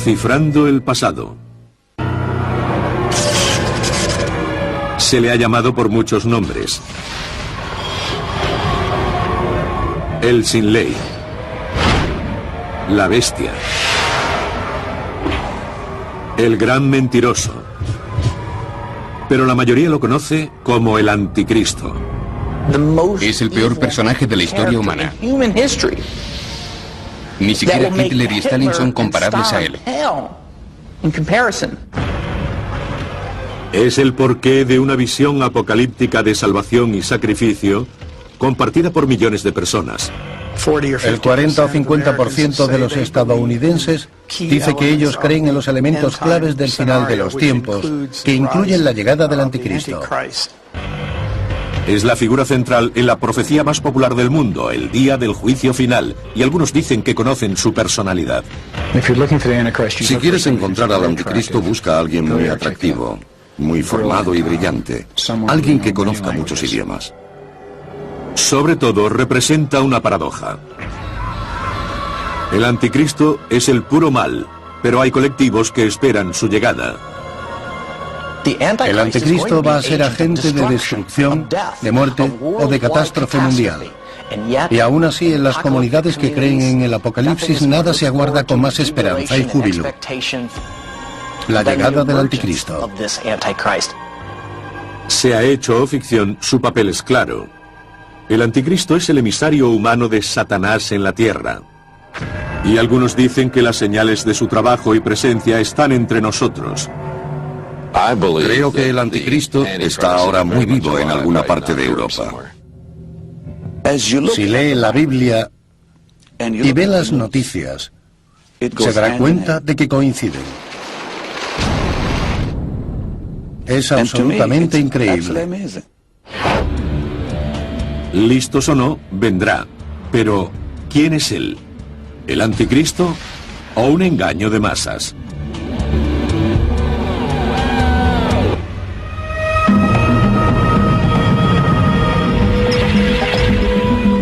Cifrando el pasado. Se le ha llamado por muchos nombres. El sin ley. La bestia. El gran mentiroso. Pero la mayoría lo conoce como el anticristo. Es el peor personaje de la historia humana. Ni siquiera Hitler y Stalin son comparables a él. Es el porqué de una visión apocalíptica de salvación y sacrificio compartida por millones de personas. El 40 o 50% de los estadounidenses dice que ellos creen en los elementos claves del final de los tiempos, que incluyen la llegada del anticristo. Es la figura central en la profecía más popular del mundo, el día del juicio final, y algunos dicen que conocen su personalidad. Si quieres encontrar al anticristo, busca a alguien muy atractivo, muy formado y brillante, alguien que conozca muchos idiomas. Sobre todo, representa una paradoja. El anticristo es el puro mal, pero hay colectivos que esperan su llegada. El anticristo va a ser agente de destrucción, de muerte o de catástrofe mundial. Y aún así, en las comunidades que creen en el apocalipsis, nada se aguarda con más esperanza y júbilo: la llegada del anticristo. Sea hecho o ficción, su papel es claro. El anticristo es el emisario humano de Satanás en la tierra. Y algunos dicen que las señales de su trabajo y presencia están entre nosotros. Creo que el anticristo está ahora muy vivo en alguna parte de Europa. Si lee la Biblia y ve las noticias, se dará cuenta de que coinciden. Es absolutamente increíble. Listos o no, vendrá. Pero, ¿quién es él? ¿El anticristo o un engaño de masas?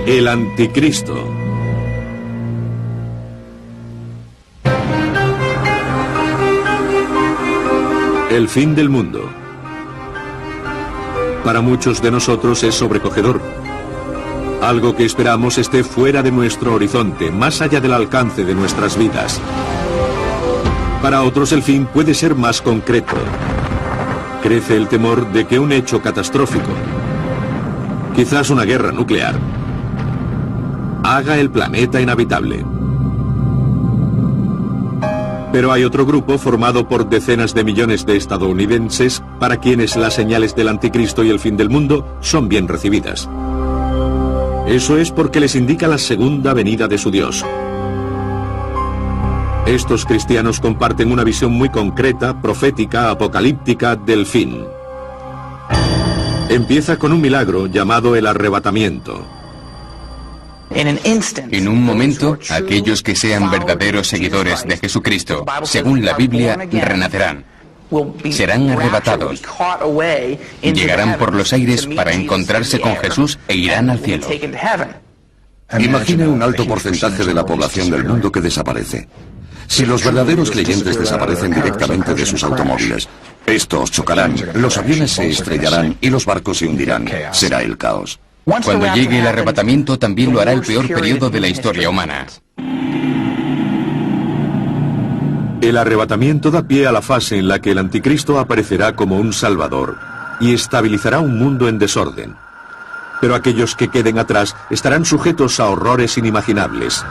El anticristo. El fin del mundo. Para muchos de nosotros es sobrecogedor. Algo que esperamos esté fuera de nuestro horizonte, más allá del alcance de nuestras vidas. Para otros el fin puede ser más concreto. Crece el temor de que un hecho catastrófico, quizás una guerra nuclear, haga el planeta inhabitable. Pero hay otro grupo formado por decenas de millones de estadounidenses para quienes las señales del anticristo y el fin del mundo son bien recibidas. Eso es porque les indica la segunda venida de su Dios. Estos cristianos comparten una visión muy concreta, profética, apocalíptica del fin. Empieza con un milagro llamado el arrebatamiento. En un momento, aquellos que sean verdaderos seguidores de Jesucristo, según la Biblia, renacerán. Serán arrebatados. Llegarán por los aires para encontrarse con Jesús e irán al cielo. Imagine un alto porcentaje de la población del mundo que desaparece. Si los verdaderos creyentes desaparecen directamente de sus automóviles, estos chocarán, los aviones se estrellarán y los barcos se hundirán. Será el caos. Cuando llegue el arrebatamiento, también lo hará el peor periodo de la historia humana. El arrebatamiento da pie a la fase en la que el anticristo aparecerá como un salvador y estabilizará un mundo en desorden. Pero aquellos que queden atrás estarán sujetos a horrores inimaginables.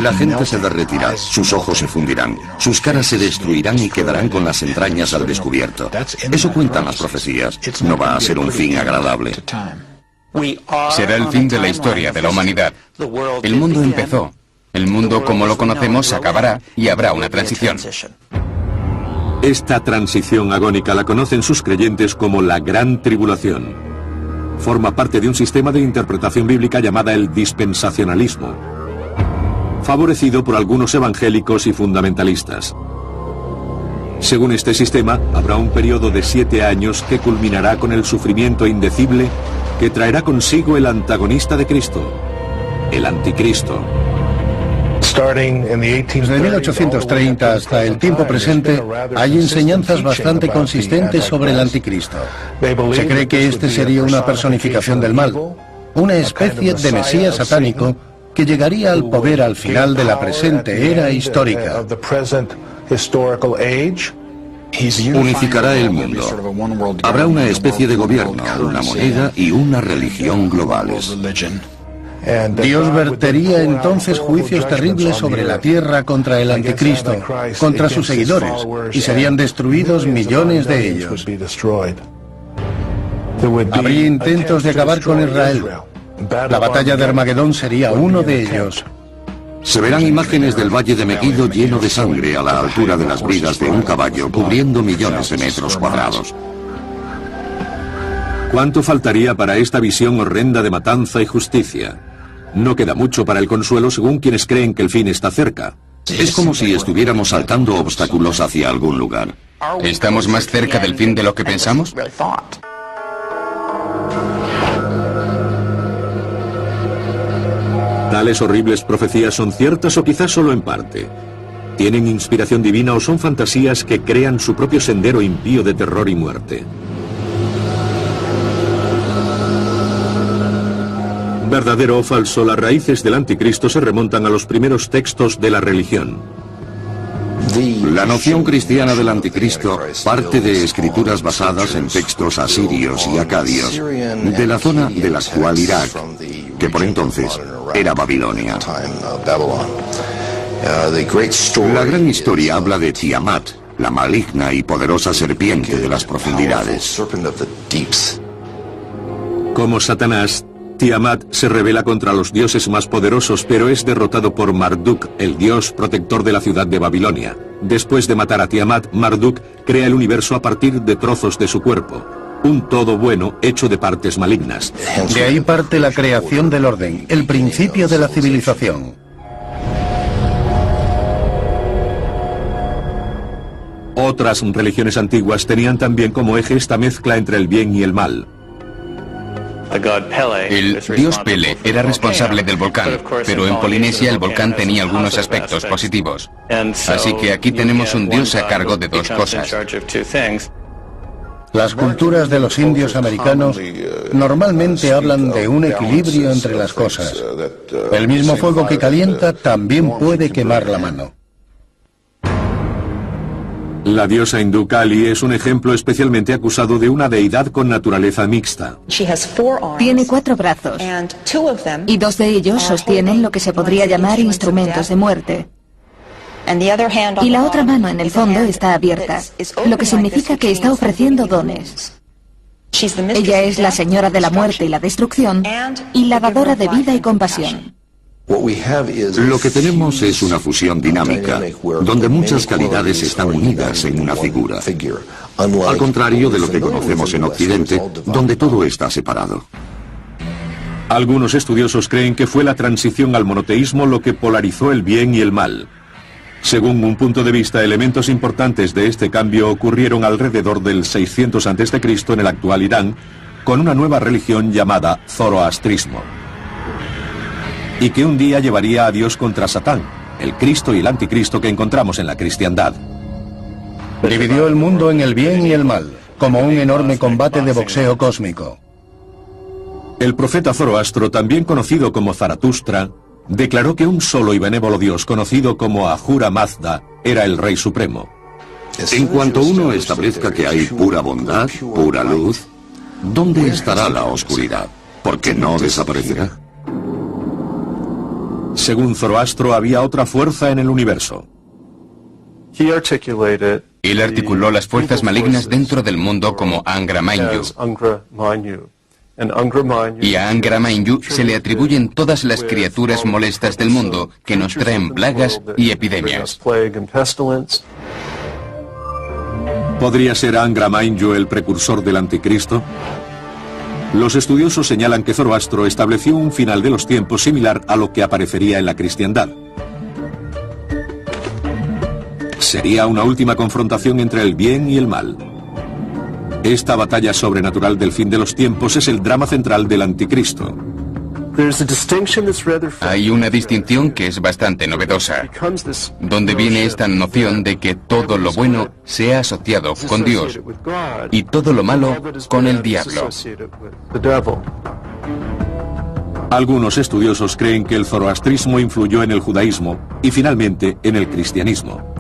La gente se derretirá, sus ojos se fundirán, sus caras se destruirán y quedarán con las entrañas al descubierto. Eso cuentan las profecías. No va a ser un fin agradable. Será el fin de la historia de la humanidad. El mundo empezó. El mundo como lo conocemos acabará y habrá una transición. Esta transición agónica la conocen sus creyentes como la Gran Tribulación. Forma parte de un sistema de interpretación bíblica llamada el dispensacionalismo, favorecido por algunos evangélicos y fundamentalistas. Según este sistema, habrá un periodo de 7 años que culminará con el sufrimiento indecible que traerá consigo el antagonista de Cristo, el anticristo. Desde 1830 hasta el tiempo presente hay enseñanzas bastante consistentes sobre el anticristo. Se cree que este sería una personificación del mal, una especie de mesías satánico que llegaría al poder al final de la presente era histórica. Unificará el mundo. Habrá una especie de gobierno, una moneda y una religión globales. Dios vertería entonces juicios terribles sobre la tierra contra el anticristo, contra sus seguidores, y serían destruidos millones de ellos. Habría intentos de acabar con Israel. La batalla de Armagedón sería uno de ellos. Se verán imágenes del valle de Megiddo lleno de sangre a la altura de las bridas de un caballo, cubriendo millones de metros cuadrados. ¿Cuánto faltaría para esta visión horrenda de matanza y justicia? No queda mucho para el consuelo según quienes creen que el fin está cerca. Es como si estuviéramos saltando obstáculos hacia algún lugar. ¿Estamos más cerca del fin de lo que pensamos? ¿Tales horribles profecías son ciertas o quizás solo en parte? ¿Tienen inspiración divina o son fantasías que crean su propio sendero impío de terror y muerte? ¿Verdadero o falso? Las raíces del anticristo se remontan a los primeros textos de la religión. La noción cristiana del anticristo parte de escrituras basadas en textos asirios y acadios, de la zona del actual Irak, que por entonces era Babilonia. La gran historia habla de Tiamat, la maligna y poderosa serpiente de las profundidades. Como Satanás, Tiamat se rebela contra los dioses más poderosos, pero es derrotado por Marduk, el dios protector de la ciudad de Babilonia. Después de matar a Tiamat, Marduk crea el universo a partir de trozos de su cuerpo. Un todo bueno hecho de partes malignas. De ahí parte la creación del orden, el principio de la civilización. Otras religiones antiguas tenían también como eje esta mezcla entre el bien y el mal. El dios Pele era responsable del volcán, pero en Polinesia el volcán tenía algunos aspectos positivos. Así que aquí tenemos un dios a cargo de dos cosas. Las culturas de los indios americanos normalmente hablan de un equilibrio entre las cosas. El mismo fuego que calienta también puede quemar la mano. La diosa hindú Kali es un ejemplo especialmente acusado de una deidad con naturaleza mixta. Tiene 4 brazos, y 2 de ellos sostienen lo que se podría llamar instrumentos de muerte. Y la otra mano en el fondo está abierta, lo que significa que está ofreciendo dones. Ella es la señora de la muerte y la destrucción, y la dadora de vida y compasión. Lo que tenemos es una fusión dinámica, donde muchas calidades están unidas en una figura, al contrario de lo que conocemos en Occidente, donde todo está separado. Algunos estudiosos creen que fue la transición al monoteísmo lo que polarizó el bien y el mal. Según un punto de vista, elementos importantes de este cambio ocurrieron alrededor del 600 a.C. en el actual Irán, con una nueva religión llamada zoroastrismo. Y que un día llevaría a Dios contra Satán, el Cristo y el anticristo que encontramos en la cristiandad. Dividió el mundo en el bien y el mal, como un enorme combate de boxeo cósmico. El profeta Zoroastro, también conocido como Zaratustra, declaró que un solo y benévolo Dios, conocido como Ahura Mazda, era el Rey Supremo. En cuanto uno establezca que hay pura bondad, pura luz, ¿dónde estará la oscuridad? Porque no desaparecerá. Según Zoroastro, había otra fuerza en el universo. Él articuló las fuerzas malignas dentro del mundo como Angra Mainyu. Y a Angra Mainyu se le atribuyen todas las criaturas molestas del mundo que nos traen plagas y epidemias. ¿Podría ser Angra Mainyu el precursor del anticristo? Los estudiosos señalan que Zoroastro estableció un final de los tiempos similar a lo que aparecería en la cristiandad. Sería una última confrontación entre el bien y el mal. Esta batalla sobrenatural del fin de los tiempos es el drama central del anticristo. Hay una distinción que es bastante novedosa, donde viene esta noción de que todo lo bueno sea asociado con Dios y todo lo malo con el diablo. Algunos estudiosos creen que el zoroastrismo influyó en el judaísmo y finalmente en el cristianismo.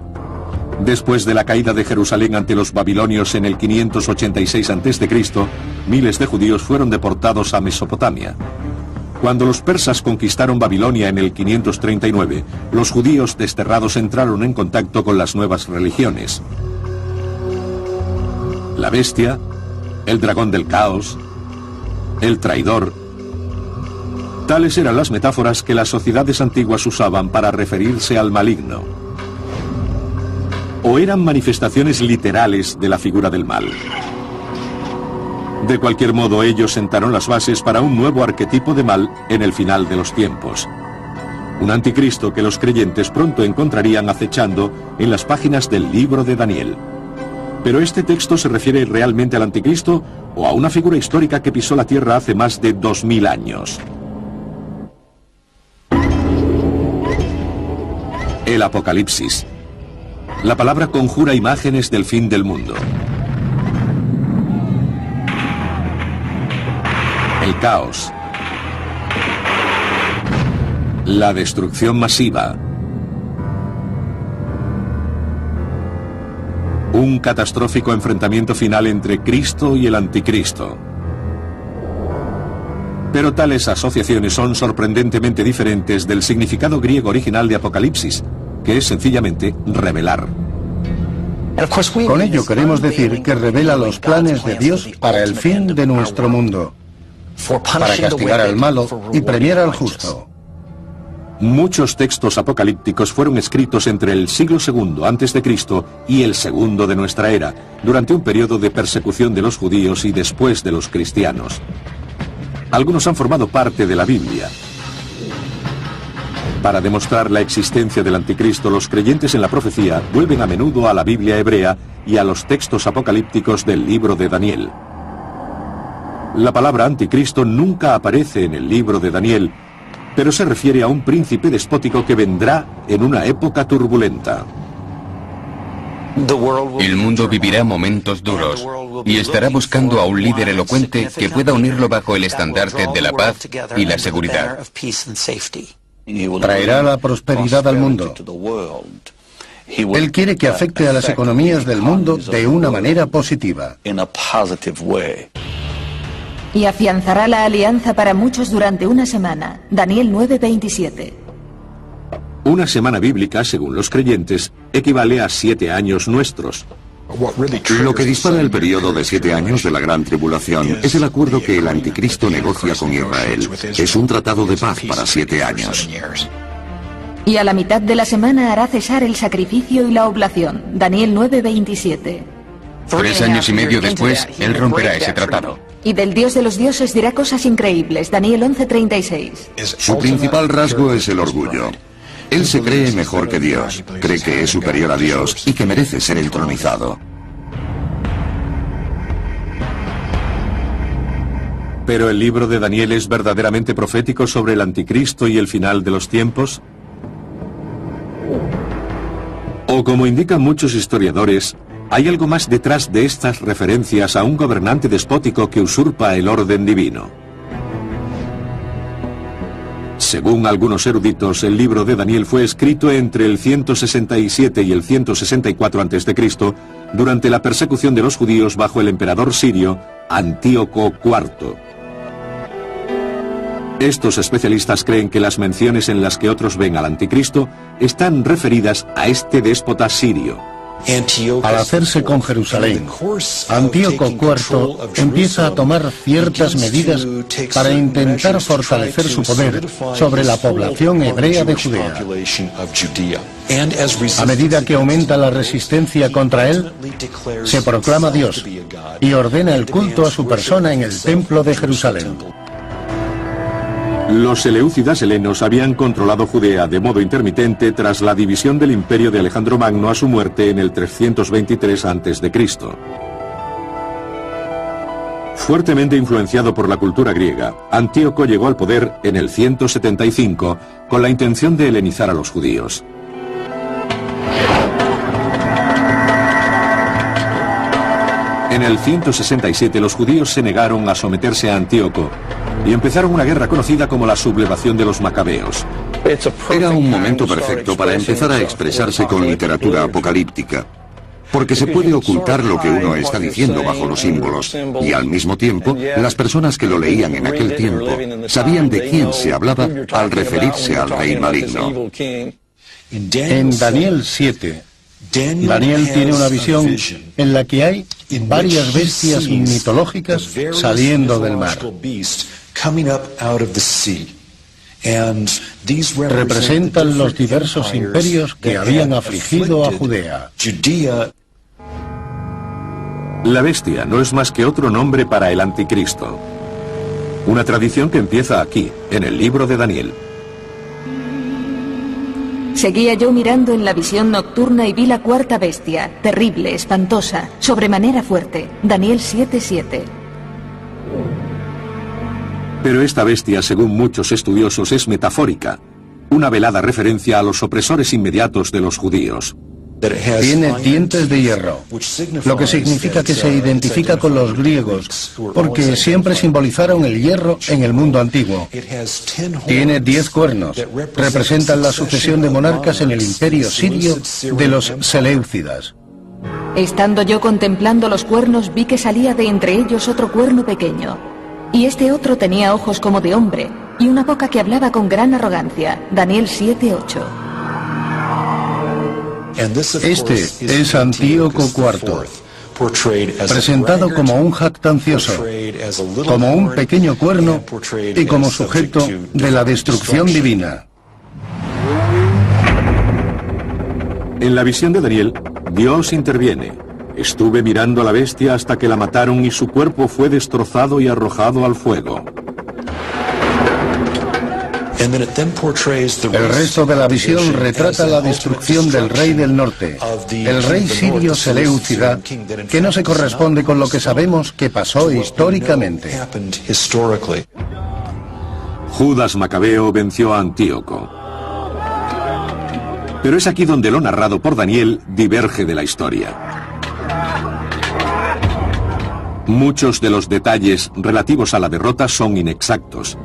Después de la caída de Jerusalén ante los babilonios en el 586 a.C., miles de judíos fueron deportados a Mesopotamia. Cuando los persas conquistaron Babilonia en el 539, los judíos desterrados entraron en contacto con las nuevas religiones. La bestia, el dragón del caos, el traidor. Tales eran las metáforas que las sociedades antiguas usaban para referirse al maligno. ¿O eran manifestaciones literales de la figura del mal? De cualquier modo, ellos sentaron las bases para un nuevo arquetipo de mal en el final de los tiempos. Un anticristo que los creyentes pronto encontrarían acechando en las páginas del libro de Daniel. ¿Pero este texto se refiere realmente al anticristo o a una figura histórica que pisó la tierra hace más de 2000 años? El Apocalipsis. La palabra conjura imágenes del fin del mundo. El caos. La destrucción masiva. Un catastrófico enfrentamiento final entre Cristo y el Anticristo. Pero tales asociaciones son sorprendentemente diferentes del significado griego original de Apocalipsis, que es sencillamente revelar. Con ello queremos decir que revela los planes de Dios para el fin de nuestro mundo, para castigar al malo y premiar al justo. Muchos textos apocalípticos fueron escritos entre el siglo II a.C. y el segundo de nuestra era, durante un periodo de persecución de los judíos y después de los cristianos. Algunos han formado parte de la Biblia. Para demostrar la existencia del anticristo, los creyentes en la profecía vuelven a menudo a la Biblia hebrea y a los textos apocalípticos del libro de Daniel. La palabra anticristo nunca aparece en el libro de Daniel, pero se refiere a un príncipe despótico que vendrá en una época turbulenta. El mundo vivirá momentos duros y estará buscando a un líder elocuente que pueda unirlo bajo el estandarte de la paz y la seguridad. Traerá la prosperidad al mundo. Él quiere que afecte a las economías del mundo de una manera positiva. Y afianzará la alianza para muchos durante una semana. Daniel 9:27. Una semana bíblica, según los creyentes, equivale a 7 años nuestros. Lo que dispara el periodo de 7 años de la Gran Tribulación es el acuerdo que el Anticristo negocia con Israel. Es un tratado de paz para 7 años. Y a la mitad de la semana hará cesar el sacrificio y la oblación. Daniel 9:27. 3 años y medio después, él romperá ese tratado. Y del Dios de los dioses dirá cosas increíbles. Daniel 11:36. Su principal rasgo es el orgullo. Él se cree mejor que Dios, cree que es superior a Dios y que merece ser entronizado. ¿Pero el libro de Daniel es verdaderamente profético sobre el anticristo y el final de los tiempos? O como indican muchos historiadores, hay algo más detrás de estas referencias a un gobernante despótico que usurpa el orden divino. Según algunos eruditos, el libro de Daniel fue escrito entre el 167 y el 164 a.C., durante la persecución de los judíos bajo el emperador sirio Antíoco IV. Estos especialistas creen que las menciones en las que otros ven al anticristo están referidas a este déspota sirio. Al hacerse con Jerusalén, Antíoco IV empieza a tomar ciertas medidas para intentar fortalecer su poder sobre la población hebrea de Judea. A medida que aumenta la resistencia contra él, se proclama Dios y ordena el culto a su persona en el templo de Jerusalén. Los seleucidas helenos habían controlado Judea de modo intermitente tras la división del imperio de Alejandro Magno a su muerte en el 323 a.C. Fuertemente influenciado por la cultura griega, Antíoco llegó al poder en el 175 con la intención de helenizar a los judíos. En el 167 los judíos se negaron a someterse a Antíoco y empezaron una guerra conocida como la sublevación de los macabeos. Era un momento perfecto para empezar a expresarse con literatura apocalíptica, porque se puede ocultar lo que uno está diciendo bajo los símbolos, y al mismo tiempo, las personas que lo leían en aquel tiempo sabían de quién se hablaba al referirse al rey maligno. En Daniel 7, Daniel tiene una visión en la que hay varias bestias mitológicas saliendo del mar. Representan los diversos imperios que habían afligido a Judea. La bestia no es más que otro nombre para el anticristo. Una tradición que empieza aquí, en el libro de Daniel. Seguía yo mirando en la visión nocturna y vi la cuarta bestia, terrible, espantosa, sobremanera fuerte. Daniel 7:7. Pero esta bestia, según muchos estudiosos, es metafórica, una velada referencia a los opresores inmediatos de los judíos. Tiene dientes de hierro, lo que significa que se identifica con los griegos, porque siempre simbolizaron el hierro en el mundo antiguo. Tiene 10 cuernos, representan la sucesión de monarcas en el imperio sirio de los Seleucidas. Estando yo contemplando los cuernos, vi que salía de entre ellos otro cuerno pequeño. Y este otro tenía ojos como de hombre, y una boca que hablaba con gran arrogancia. Daniel 7:8. Este es Antíoco IV, presentado como un jactancioso, como un pequeño cuerno y como sujeto de la destrucción divina. En la visión de Daniel, Dios interviene. Estuve mirando a la bestia hasta que la mataron y su cuerpo fue destrozado y arrojado al fuego. El resto de la visión retrata la destrucción del rey del norte, el rey sirio Seleucida, que no se corresponde con lo que sabemos que pasó históricamente. Judas Macabeo venció a Antíoco. Pero es aquí donde lo narrado por Daniel diverge de la historia. Muchos de los detalles relativos a la derrota son inexactos.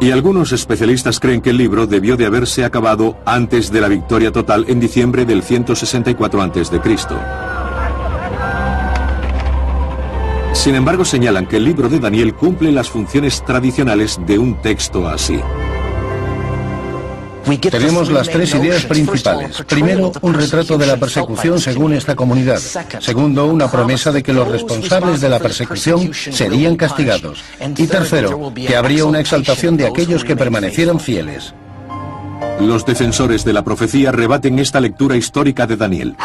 Y algunos especialistas creen que el libro debió de haberse acabado antes de la victoria total en diciembre del 164 a.C. Sin embargo, señalan que el libro de Daniel cumple las funciones tradicionales de un texto así. Tenemos las 3 ideas principales. Primero, un retrato de la persecución según esta comunidad. Segundo, una promesa de que los responsables de la persecución serían castigados. Y tercero, que habría una exaltación de aquellos que permanecieran fieles. Los defensores de la profecía rebaten esta lectura histórica de Daniel.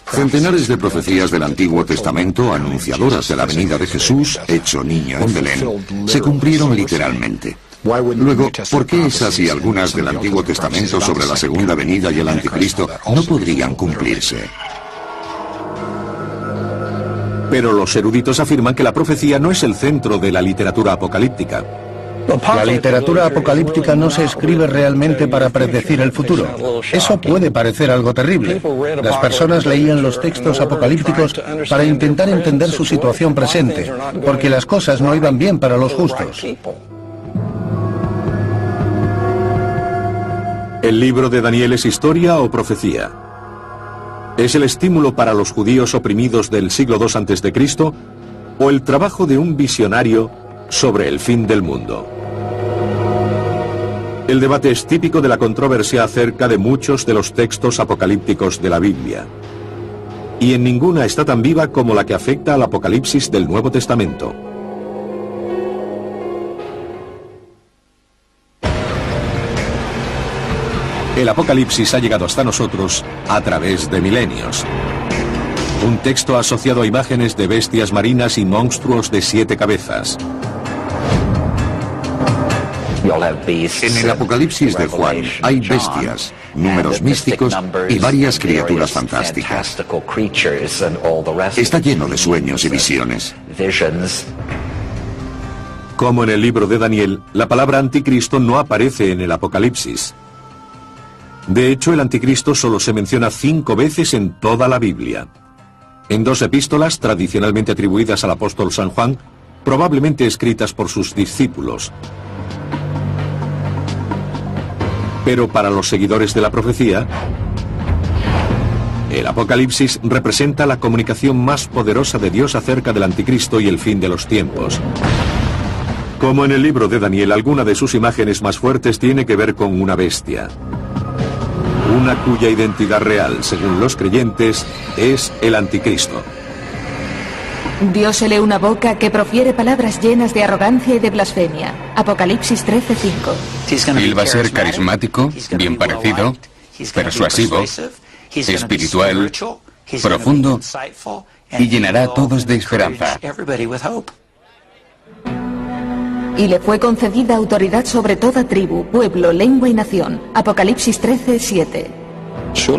Centenares de profecías del Antiguo Testamento, anunciadoras de la venida de Jesús, hecho niño en Belén, se cumplieron literalmente. Luego, ¿por qué esas y algunas del Antiguo Testamento sobre la segunda venida y el anticristo no podrían cumplirse? Pero los eruditos afirman que la profecía no es el centro de la literatura apocalíptica. La literatura apocalíptica no se escribe realmente para predecir el futuro. Eso puede parecer algo terrible. Las personas leían los textos apocalípticos para intentar entender su situación presente, porque las cosas no iban bien para los justos. ¿El libro de Daniel es historia o profecía? ¿Es el estímulo para los judíos oprimidos del siglo II a.C. o el trabajo de un visionario sobre el fin del mundo? El debate es típico de la controversia acerca de muchos de los textos apocalípticos de la Biblia. Y en ninguna está tan viva como la que afecta al Apocalipsis del Nuevo Testamento. El Apocalipsis ha llegado hasta nosotros a través de milenios. Un texto asociado a imágenes de bestias marinas y monstruos de 7 cabezas. En el Apocalipsis de Juan hay bestias, números místicos y varias criaturas fantásticas. Está lleno de sueños y visiones. Como en el libro de Daniel, la palabra anticristo no aparece en el Apocalipsis. De hecho, el anticristo solo se menciona 5 veces en toda la Biblia. En 2 epístolas tradicionalmente atribuidas al apóstol San Juan, probablemente escritas por sus discípulos. Pero para los seguidores de la profecía, el Apocalipsis representa la comunicación más poderosa de Dios acerca del anticristo y el fin de los tiempos. Como en el libro de Daniel, alguna de sus imágenes más fuertes tiene que ver con una bestia. Una cuya identidad real, según los creyentes, es el anticristo. Dios lee una boca que profiere palabras llenas de arrogancia y de blasfemia. Apocalipsis 13:5. Él va a ser carismático, bien parecido, persuasivo, espiritual, profundo y llenará a todos de esperanza. Y le fue concedida autoridad sobre toda tribu, pueblo, lengua y nación. Apocalipsis 13:7.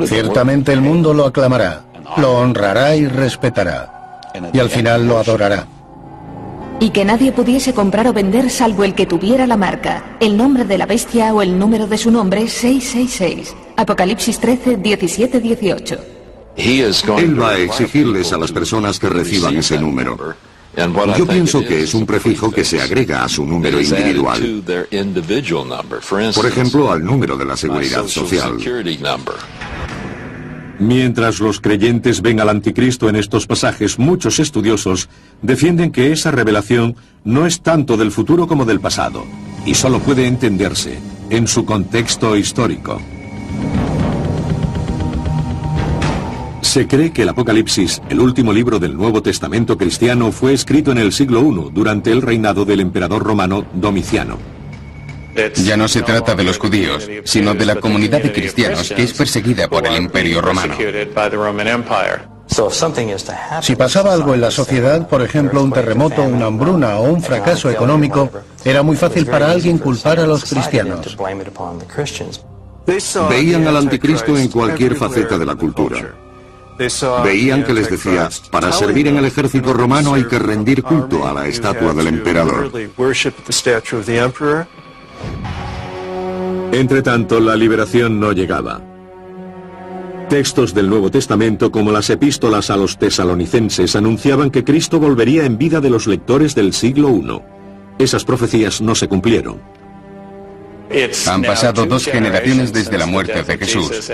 Ciertamente el mundo lo aclamará, lo honrará y respetará, y al final lo adorará. Y que nadie pudiese comprar o vender salvo el que tuviera la marca, el nombre de la bestia o el número de su nombre 666. Apocalipsis 13:17-18. Él va a exigirles a las personas que reciban ese número. Yo pienso que es un prefijo que se agrega a su número individual. Por ejemplo, al número de la seguridad social. Mientras los creyentes ven al anticristo en estos pasajes, muchos estudiosos defienden que esa revelación no es tanto del futuro como del pasado, y solo puede entenderse en su contexto histórico. Se cree que el Apocalipsis, el último libro del Nuevo Testamento cristiano, fue escrito en el siglo I, durante el reinado del emperador romano Domiciano. Ya no se trata de los judíos, sino de la comunidad de cristianos que es perseguida por el Imperio Romano. Si pasaba algo en la sociedad, por ejemplo un terremoto, una hambruna o un fracaso económico, era muy fácil para alguien culpar a los cristianos. Veían al anticristo en cualquier faceta de la cultura. Veían que les decía, para servir en el ejército romano hay que rendir culto a la estatua del emperador. Entre tanto, la liberación no llegaba. Textos del Nuevo Testamento, como las epístolas a los tesalonicenses, anunciaban que Cristo volvería en vida de los lectores del siglo I. Esas profecías no se cumplieron. Han pasado 2 generaciones desde la muerte de Jesús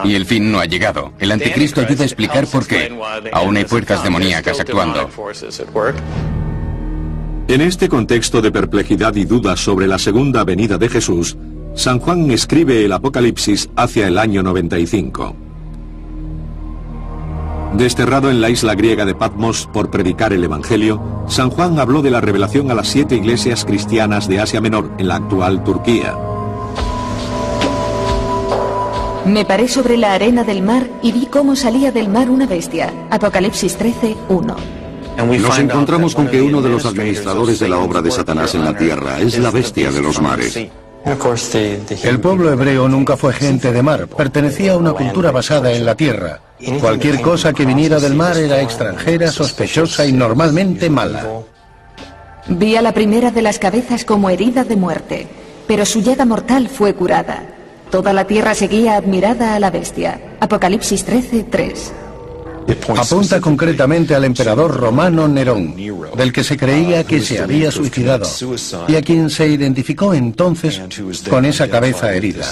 y el fin no ha llegado. El anticristo ayuda a explicar por qué. Aún hay fuerzas demoníacas actuando. En este contexto de perplejidad y dudas sobre la segunda venida de Jesús, San Juan escribe el Apocalipsis hacia el año 95. Desterrado en la isla griega de Patmos por predicar el Evangelio, San Juan habló de la revelación a las 7 iglesias cristianas de Asia Menor, en la actual Turquía. Me paré sobre la arena del mar y vi cómo salía del mar una bestia. Apocalipsis 13:1. Nos encontramos con que uno de los administradores de la obra de Satanás en la tierra es la bestia de los mares. El pueblo hebreo nunca fue gente de mar, pertenecía a una cultura basada en la tierra. Cualquier cosa que viniera del mar era extranjera, sospechosa y normalmente mala. Vi a la primera de las cabezas como herida de muerte, pero su llaga mortal fue curada. Toda la tierra seguía admirada a la bestia. Apocalipsis 13:3. Apunta concretamente al emperador romano Nerón, del que se creía que se había suicidado, y a quien se identificó entonces con esa cabeza herida.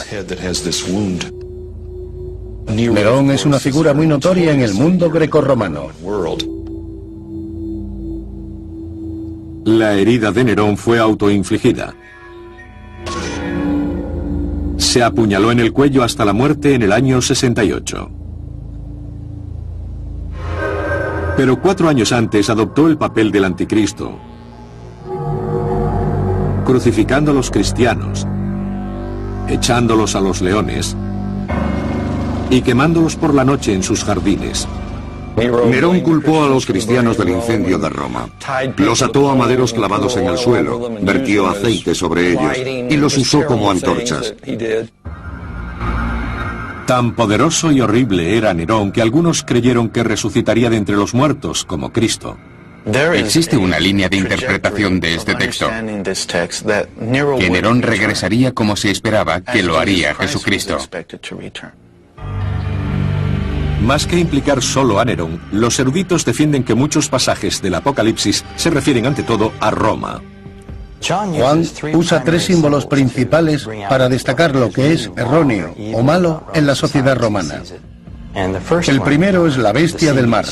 Nerón es una figura muy notoria en el mundo grecorromano. La herida de Nerón fue autoinfligida. Se apuñaló en el cuello hasta la muerte en el año 68. Pero 4 años antes adoptó el papel del anticristo, crucificando a los cristianos, echándolos a los leones y quemándolos por la noche en sus jardines. Nerón culpó a los cristianos del incendio de Roma. Los ató a maderos clavados en el suelo, vertió aceite sobre ellos y los usó como antorchas. Tan poderoso y horrible era Nerón que algunos creyeron que resucitaría de entre los muertos como Cristo. Existe una línea de interpretación de este texto, que Nerón regresaría como se esperaba que lo haría Jesucristo. Más que implicar solo a Nerón, los eruditos defienden que muchos pasajes del Apocalipsis se refieren ante todo a Roma. Juan usa tres símbolos principales para destacar lo que es erróneo o malo en la sociedad romana. El primero es la bestia del mar.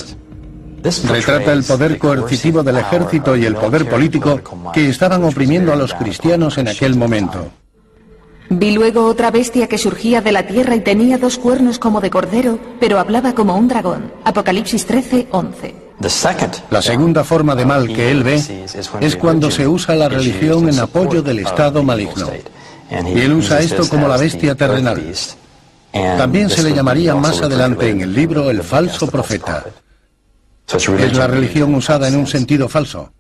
Retrata el poder coercitivo del ejército y el poder político que estaban oprimiendo a los cristianos en aquel momento. Vi luego otra bestia que surgía de la tierra y tenía 2 cuernos como de cordero, pero hablaba como un dragón. Apocalipsis 13:11. La segunda forma de mal que él ve es cuando se usa la religión en apoyo del estado maligno. Y él usa esto como la bestia terrenal. También se le llamaría más adelante en el libro el falso profeta. Es la religión usada en un sentido falso.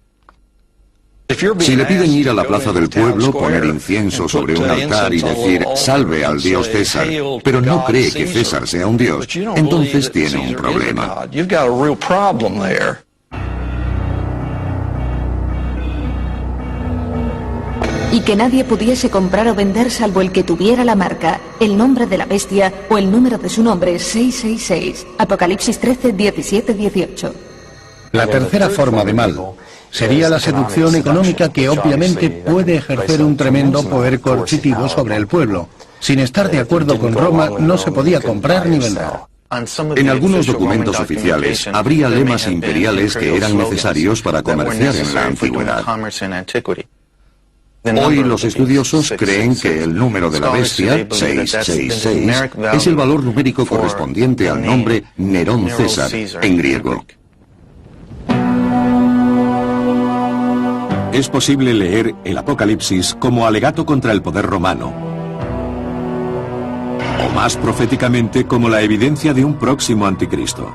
Si le piden ir a la plaza del pueblo, poner incienso sobre un altar y decir «Salve al dios César», pero no cree que César sea un dios, entonces tiene un problema. Y que nadie pudiese comprar o vender salvo el que tuviera la marca, el nombre de la bestia o el número de su nombre 666. Apocalipsis 13:17-18. La tercera forma de mal sería la seducción económica que obviamente puede ejercer un tremendo poder coercitivo sobre el pueblo. Sin estar de acuerdo con Roma no se podía comprar ni vender. En algunos documentos oficiales habría lemas imperiales que eran necesarios para comerciar en la antigüedad. Hoy los estudiosos creen que el número de la bestia, 666, es el valor numérico correspondiente al nombre Nerón César en griego. Es posible leer el Apocalipsis como alegato contra el poder romano, o más proféticamente como la evidencia de un próximo anticristo.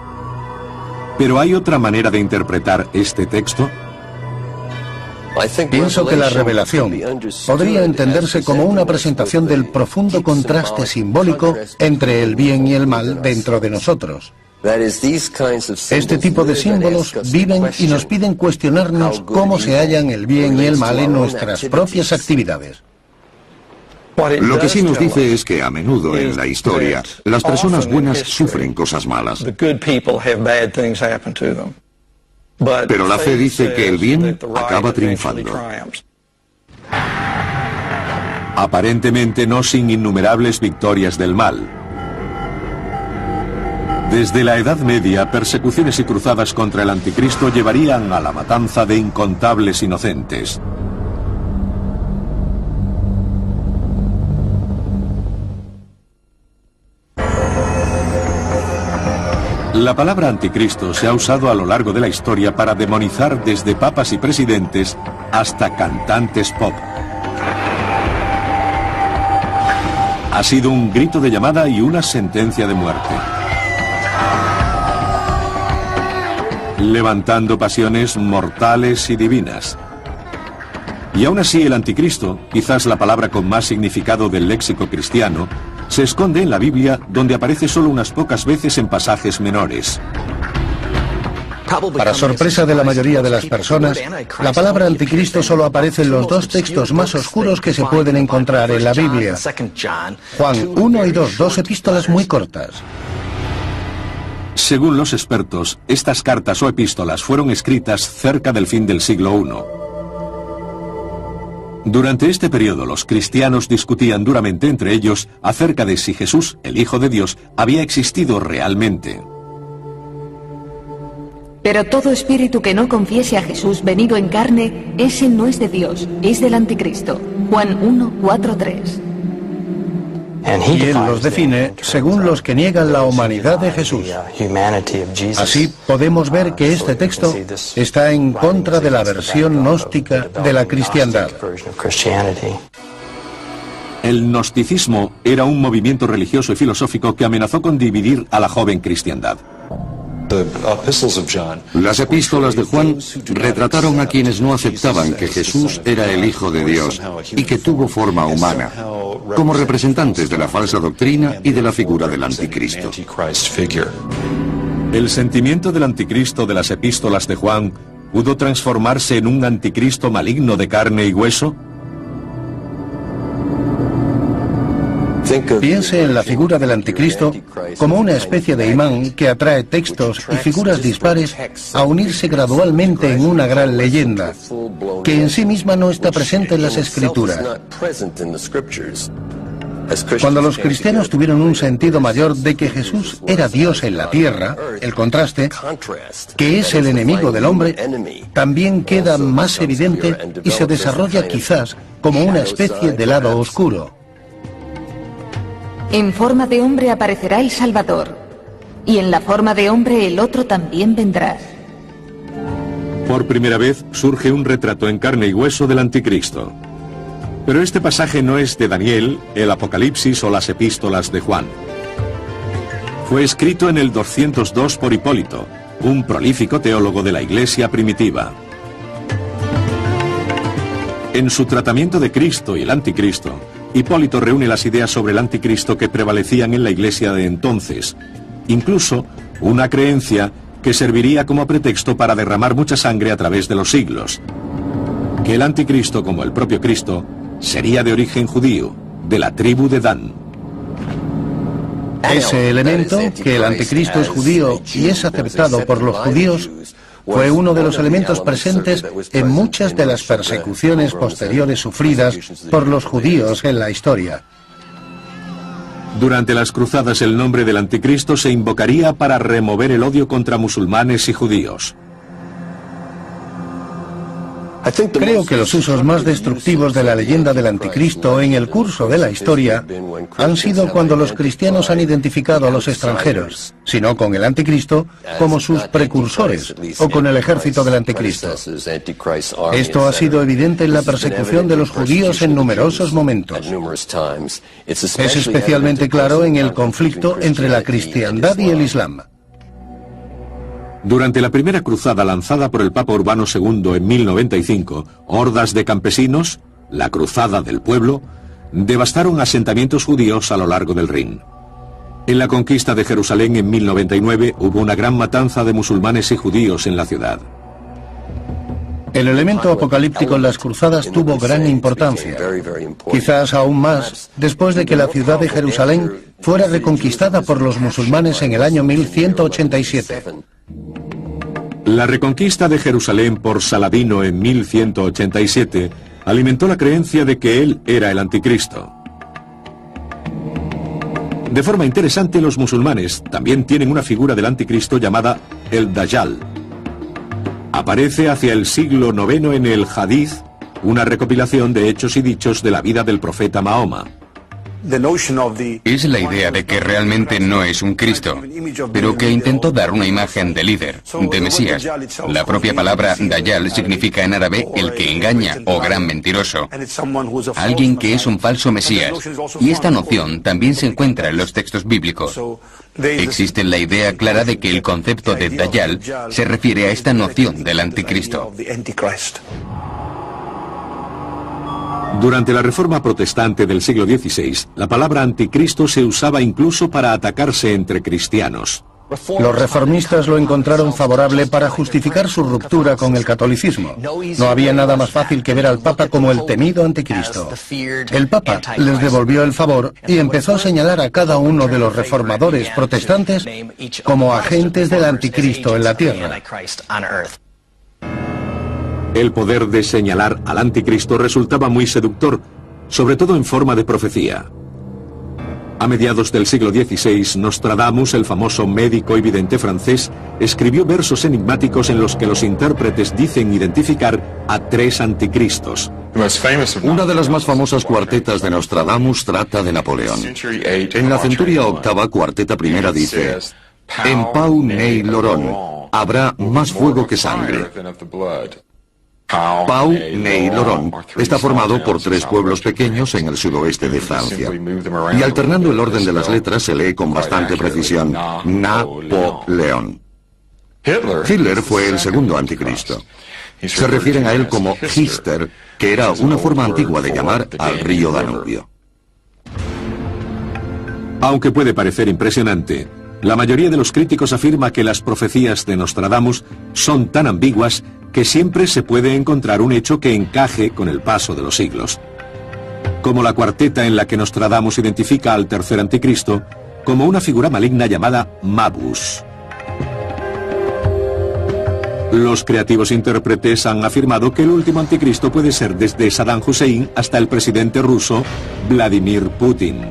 Pero ¿hay otra manera de interpretar este texto? Pienso que la revelación podría entenderse como una presentación del profundo contraste simbólico entre el bien y el mal dentro de nosotros. Este tipo de símbolos viven y nos piden cuestionarnos cómo se hallan el bien y el mal en nuestras propias actividades. Lo que sí nos dice es que a menudo en la historia las personas buenas sufren cosas malas. Pero la fe dice que el bien acaba triunfando. Aparentemente no sin innumerables victorias del mal. Desde la Edad Media, persecuciones y cruzadas contra el anticristo llevarían a la matanza de incontables inocentes. La palabra anticristo se ha usado a lo largo de la historia para demonizar desde papas y presidentes hasta cantantes pop. Ha sido un grito de llamada y una sentencia de muerte. Levantando pasiones mortales y divinas. Y aún así el anticristo, quizás la palabra con más significado del léxico cristiano, se esconde en la Biblia, donde aparece solo unas pocas veces en pasajes menores. Para sorpresa de la mayoría de las personas, la palabra anticristo solo aparece en los 2 textos más oscuros que se pueden encontrar en la Biblia. Juan 1 y 2, 2 epístolas muy cortas. Según los expertos, estas cartas o epístolas fueron escritas cerca del fin del siglo I. Durante este periodo, los cristianos discutían duramente entre ellos acerca de si Jesús, el Hijo de Dios, había existido realmente. Pero todo espíritu que no confiese a Jesús venido en carne, ese no es de Dios, es del anticristo. Juan 1:4-3. Y él los define según los que niegan la humanidad de Jesús. Así podemos ver que este texto está en contra de la versión gnóstica de la cristiandad. El gnosticismo era un movimiento religioso y filosófico que amenazó con dividir a la joven cristiandad. Las epístolas de Juan retrataron a quienes no aceptaban que Jesús era el Hijo de Dios y que tuvo forma humana, como representantes de la falsa doctrina y de la figura del anticristo. ¿El sentimiento del anticristo de las epístolas de Juan pudo transformarse en un anticristo maligno de carne y hueso? Piense en la figura del anticristo como una especie de imán que atrae textos y figuras dispares a unirse gradualmente en una gran leyenda, que en sí misma no está presente en las Escrituras. Cuando los cristianos tuvieron un sentido mayor de que Jesús era Dios en la tierra, el contraste, que es el enemigo del hombre, también queda más evidente y se desarrolla quizás como una especie de lado oscuro. En forma de hombre aparecerá el Salvador, y en la forma de hombre el otro también vendrá. Por primera vez surge un retrato en carne y hueso del anticristo. Pero este pasaje no es de Daniel, el Apocalipsis o las epístolas de Juan. Fue escrito en el 202 por Hipólito, un prolífico teólogo de la Iglesia primitiva. En su tratamiento de Cristo y el anticristo, Hipólito reúne las ideas sobre el anticristo que prevalecían en la Iglesia de entonces, incluso una creencia que serviría como pretexto para derramar mucha sangre a través de los siglos, que el anticristo, como el propio Cristo, sería de origen judío, de la tribu de Dan. Ese elemento, que el anticristo es judío y es aceptado por los judíos, fue uno de los elementos presentes en muchas de las persecuciones posteriores sufridas por los judíos en la historia. Durante las cruzadas el nombre del anticristo se invocaría para remover el odio contra musulmanes y judíos. Creo que los usos más destructivos de la leyenda del anticristo en el curso de la historia han sido cuando los cristianos han identificado a los extranjeros, sino con el anticristo, como sus precursores o con el ejército del anticristo. Esto ha sido evidente en la persecución de los judíos en numerosos momentos. Es especialmente claro en el conflicto entre la cristiandad y el islam. Durante la primera cruzada lanzada por el Papa Urbano II en 1095, hordas de campesinos, la Cruzada del Pueblo, devastaron asentamientos judíos a lo largo del Rin. En la conquista de Jerusalén en 1099 hubo una gran matanza de musulmanes y judíos en la ciudad. El elemento apocalíptico en las cruzadas tuvo gran importancia, quizás aún más después de que la ciudad de Jerusalén fuera reconquistada por los musulmanes en el año 1187. La reconquista de Jerusalén por Saladino en 1187 alimentó la creencia de que él era el anticristo. De forma interesante, los musulmanes también tienen una figura del anticristo llamada el Dajjal. Aparece hacia el siglo IX en el Hadith, una recopilación de hechos y dichos de la vida del profeta Mahoma. Es la idea de que realmente no es un Cristo, pero que intentó dar una imagen de líder, de Mesías. La propia palabra Dajjal significa en árabe el que engaña o gran mentiroso, alguien que es un falso Mesías, y esta noción también se encuentra en los textos bíblicos. Existe la idea clara de que el concepto de Dajjal se refiere a esta noción del anticristo. Durante la Reforma Protestante del siglo XVI, la palabra anticristo se usaba incluso para atacarse entre cristianos. Los reformistas lo encontraron favorable para justificar su ruptura con el catolicismo. No había nada más fácil que ver al Papa como el temido anticristo. El Papa les devolvió el favor y empezó a señalar a cada uno de los reformadores protestantes como agentes del anticristo en la tierra. El poder de señalar al anticristo resultaba muy seductor, sobre todo en forma de profecía. A mediados del siglo XVI, Nostradamus, el famoso médico y vidente francés, escribió versos enigmáticos en los que los intérpretes dicen identificar a 3 anticristos. Una de las más famosas cuartetas de Nostradamus trata de Napoleón. En la centuria octava, cuarteta primera dice: en Pau Ney Loron habrá más fuego que sangre. Pau Ney Loron está formado por 3 pueblos pequeños en el sudoeste de Francia. Y alternando el orden de las letras se lee con bastante precisión: Napoleón. Hitler fue el segundo anticristo. Se refieren a él como Hister, que era una forma antigua de llamar al río Danubio. Aunque puede parecer impresionante, la mayoría de los críticos afirma que las profecías de Nostradamus son tan ambiguas que siempre se puede encontrar un hecho que encaje con el paso de los siglos. Como la cuarteta en la que Nostradamus identifica al tercer anticristo como una figura maligna llamada Mabus. Los creativos intérpretes han afirmado que el último anticristo puede ser desde Saddam Hussein hasta el presidente ruso Vladimir Putin.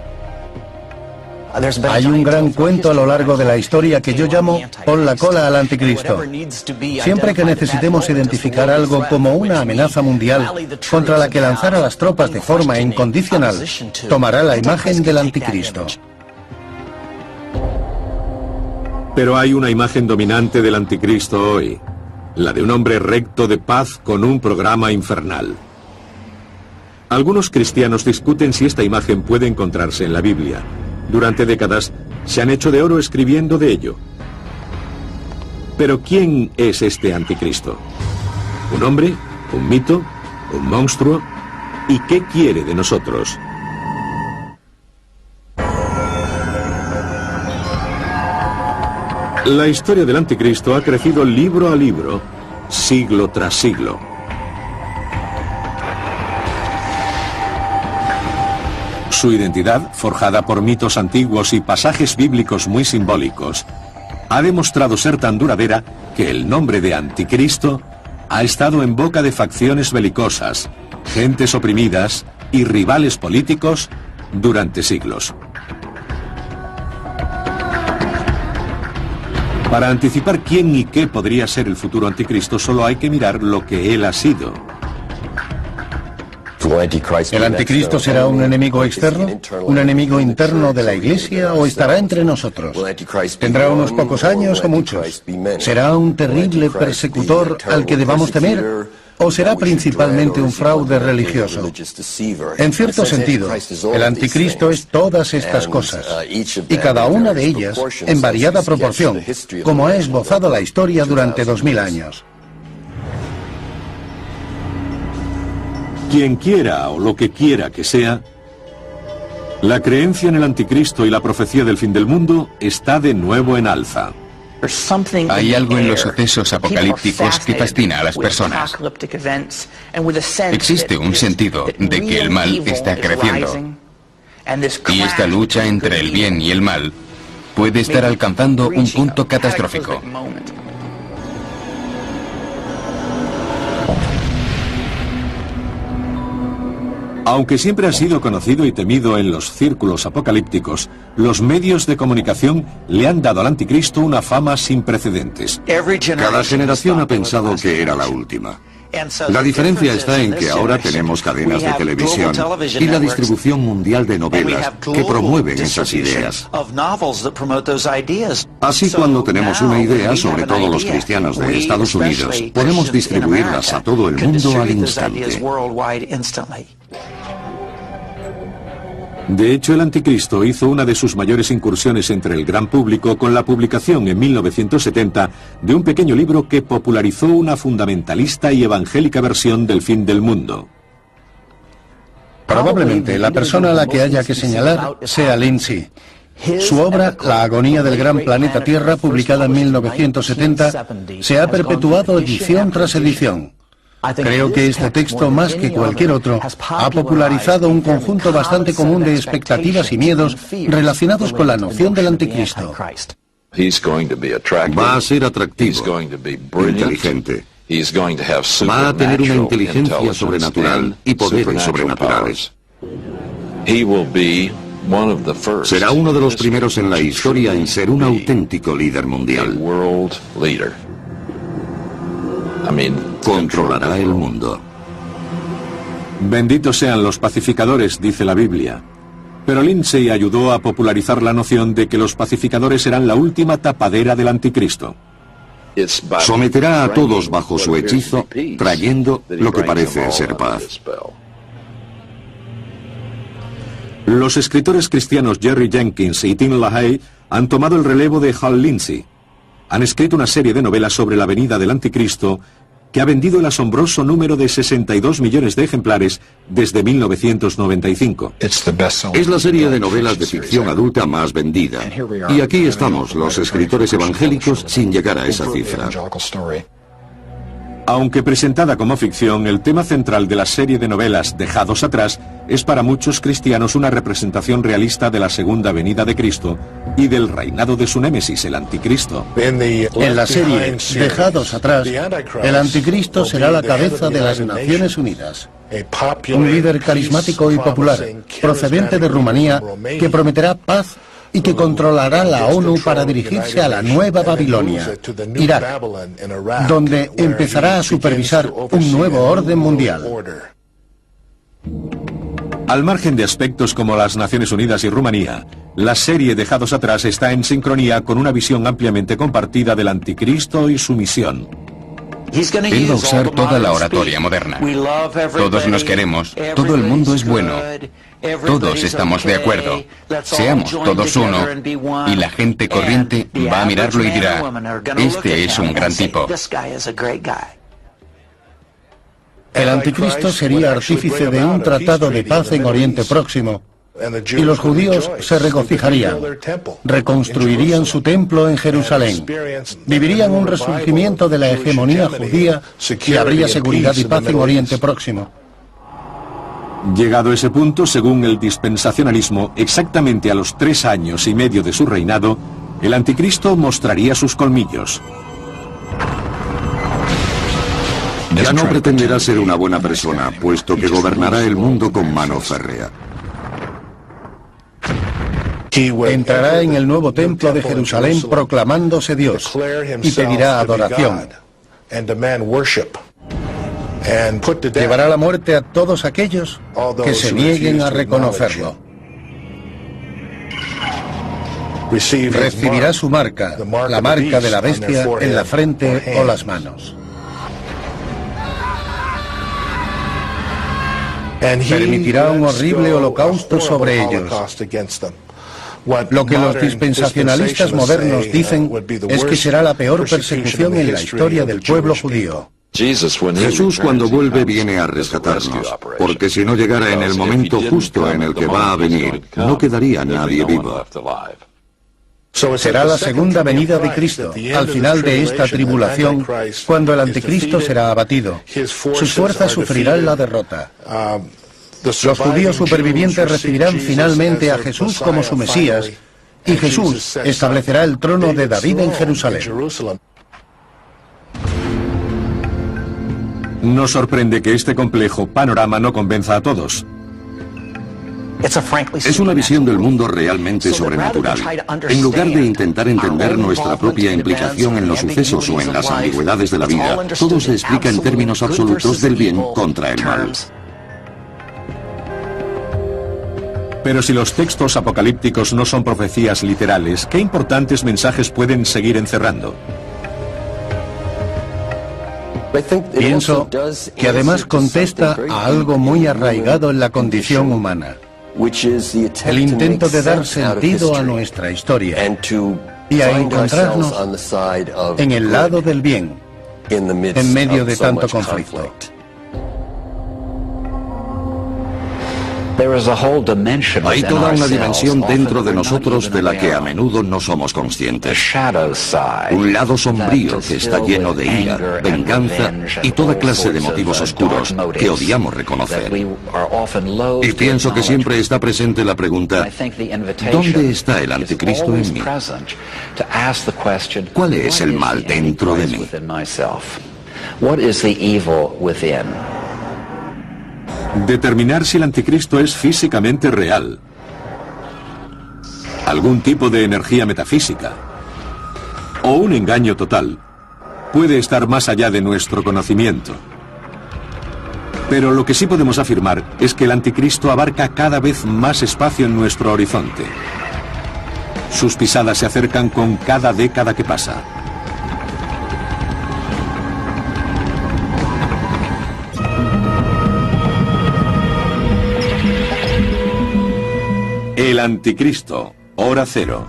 Hay un gran cuento a lo largo de la historia que yo llamo "pon la cola al anticristo". Siempre que necesitemos identificar algo como una amenaza mundial contra la que lanzar a las tropas de forma incondicional, tomará la imagen del anticristo. Pero hay una imagen dominante del anticristo hoy, la de un hombre recto de paz con un programa infernal. Algunos cristianos discuten si esta imagen puede encontrarse en la Biblia. Durante décadas se han hecho de oro escribiendo de ello. Pero ¿quién es este anticristo? ¿Un hombre? ¿Un mito? ¿Un monstruo? ¿Y qué quiere de nosotros? La historia del anticristo ha crecido libro a libro, siglo tras siglo. Su identidad, forjada por mitos antiguos y pasajes bíblicos muy simbólicos, ha demostrado ser tan duradera que el nombre de Anticristo ha estado en boca de facciones belicosas, gentes oprimidas y rivales políticos durante siglos. Para anticipar quién y qué podría ser el futuro anticristo, solo hay que mirar lo que él ha sido. ¿El anticristo será un enemigo externo? ¿Un enemigo interno de la Iglesia o estará entre nosotros? ¿Tendrá unos pocos años o muchos? ¿Será un terrible persecutor al que debamos temer? ¿O será principalmente un fraude religioso? En cierto sentido, el anticristo es todas estas cosas, y cada una de ellas en variada proporción, como ha esbozado la historia durante 2000 años. Quien quiera o lo que quiera que sea, la creencia en el anticristo y la profecía del fin del mundo está de nuevo en alza. Hay algo en los sucesos apocalípticos que fascina a las personas. Existe un sentido de que el mal está creciendo. Y esta lucha entre el bien y el mal puede estar alcanzando un punto catastrófico. Aunque siempre ha sido conocido y temido en los círculos apocalípticos, los medios de comunicación le han dado al anticristo una fama sin precedentes. Cada generación ha pensado que era la última. La diferencia está en que ahora tenemos cadenas de televisión y la distribución mundial de novelas que promueven esas ideas. Así, cuando tenemos una idea, sobre todo los cristianos de Estados Unidos, podemos distribuirlas a todo el mundo al instante. De hecho, el anticristo hizo una de sus mayores incursiones entre el gran público con la publicación en 1970 de un pequeño libro que popularizó una fundamentalista y evangélica versión del fin del mundo. Probablemente la persona a la que haya que señalar sea Lindsay. Su obra, La agonía del gran planeta Tierra, publicada en 1970, se ha perpetuado edición tras edición. Creo que este texto, más que cualquier otro, ha popularizado un conjunto bastante común de expectativas y miedos relacionados con la noción del anticristo. Va a ser atractivo, inteligente. Va a tener una inteligencia sobrenatural y poderes sobrenaturales. Será uno de los primeros en la historia en ser un auténtico líder mundial. Controlará el mundo. Benditos sean los pacificadores, dice la Biblia. Pero Lindsay ayudó a popularizar la noción de que los pacificadores serán la última tapadera del anticristo. Someterá a todos bajo su hechizo, trayendo lo que parece ser paz. Los escritores cristianos Jerry Jenkins y Tim LaHaye han tomado el relevo de Hal Lindsey. han escrito una serie de novelas sobre la venida del Anticristo que ha vendido el asombroso número de 62 millones de ejemplares desde 1995. Es la serie de novelas de ficción adulta más vendida. Y aquí estamos, los escritores evangélicos, sin llegar a esa cifra. Aunque presentada como ficción, el tema central de la serie de novelas Dejados atrás es para muchos cristianos una representación realista de la segunda venida de Cristo y del reinado de su némesis, el Anticristo. En la serie Dejados atrás, el Anticristo será la cabeza de las Naciones Unidas. Un líder carismático y popular, procedente de Rumanía, que prometerá paz y que controlará la ONU para dirigirse a la nueva Babilonia, Irak, donde empezará a supervisar un nuevo orden mundial. Al margen de aspectos como las Naciones Unidas y Rumanía, la serie Dejados atrás está en sincronía con una visión ampliamente compartida del Anticristo y su misión. Él va a usar toda la oratoria moderna. Todos nos queremos, todo el mundo es bueno, todos estamos de acuerdo, seamos todos uno, y la gente corriente va a mirarlo y dirá, este es un gran tipo. El Anticristo sería artífice de un tratado de paz en Oriente Próximo, y los judíos se regocijarían, reconstruirían su templo en Jerusalén, vivirían un resurgimiento de la hegemonía judía y habría seguridad y paz en Oriente Próximo. Llegado ese punto, según el dispensacionalismo, exactamente a los 3 años y medio de su reinado, el Anticristo mostraría sus colmillos. Ya no pretenderá ser una buena persona, puesto que gobernará el mundo con mano férrea. Entrará en el nuevo templo de Jerusalén proclamándose Dios y pedirá adoración. Llevará la muerte a todos aquellos que se nieguen a reconocerlo. Recibirá su marca, la marca de la bestia, en la frente o las manos. Permitirá un horrible holocausto sobre ellos. Lo que los dispensacionalistas modernos dicen es que será la peor persecución en la historia del pueblo judío. Jesús, cuando vuelve, viene a rescatarnos, porque si no llegara en el momento justo en el que va a venir, no quedaría nadie vivo. Será la segunda venida de Cristo, al final de esta tribulación, cuando el Anticristo será abatido. Sus fuerzas sufrirán la derrota. Los judíos supervivientes recibirán finalmente a Jesús como su Mesías, y Jesús establecerá el trono de David en Jerusalén. No sorprende que este complejo panorama no convenza a todos. Es una visión del mundo realmente sobrenatural. En lugar de intentar entender nuestra propia implicación en los sucesos o en las ambigüedades de la vida, todo se explica en términos absolutos del bien contra el mal. Pero si los textos apocalípticos no son profecías literales, ¿qué importantes mensajes pueden seguir encerrando? Pienso que además contesta a algo muy arraigado en la condición humana. El intento de dar sentido a nuestra historia y a encontrarnos en el lado del bien, en medio de tanto conflicto. Hay toda una dimensión dentro de nosotros de la que a menudo no somos conscientes. Un lado sombrío que está lleno de ira, venganza y toda clase de motivos oscuros que odiamos reconocer. Y pienso que siempre está presente la pregunta, ¿dónde está el Anticristo en mí? ¿Cuál es el mal dentro de mí? Determinar si el Anticristo es físicamente real, algún tipo de energía metafísica o un engaño total puede estar más allá de nuestro conocimiento. Pero lo que sí podemos afirmar es que el Anticristo abarca cada vez más espacio en nuestro horizonte. Sus pisadas se acercan con cada década que pasa. El Anticristo, hora cero.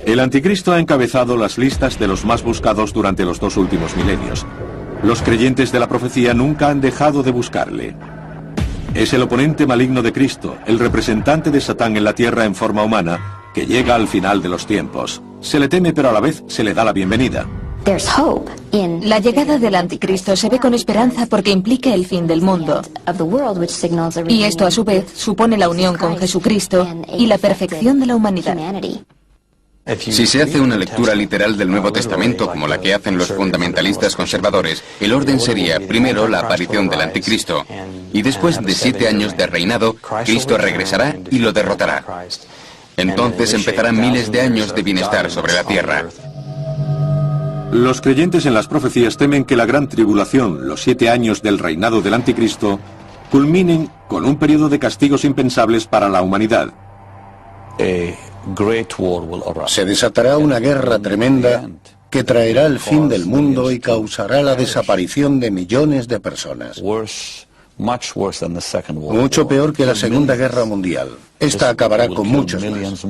El anticristo ha encabezado las listas de los más buscados durante los 2 últimos milenios. Los creyentes de la profecía nunca han dejado de buscarle. Es el oponente maligno de Cristo, el representante de Satán en la tierra en forma humana, que llega al final de los tiempos. Se le teme, pero a la vez se le da la bienvenida. La llegada del anticristo se ve con esperanza porque implica el fin del mundo. Y esto a su vez supone la unión con Jesucristo y la perfección de la humanidad. Si se hace una lectura literal del Nuevo Testamento como la que hacen los fundamentalistas conservadores, el orden sería primero la aparición del anticristo y después de 7 años de reinado, Cristo regresará y lo derrotará. Entonces empezarán miles de años de bienestar sobre la tierra. Los creyentes en las profecías temen que la gran tribulación, los 7 años del reinado del anticristo, culminen con un periodo de castigos impensables para la humanidad. Se desatará una guerra tremenda que traerá el fin del mundo y causará la desaparición de millones de personas. Mucho peor que la Segunda Guerra Mundial. Esta acabará con muchos más.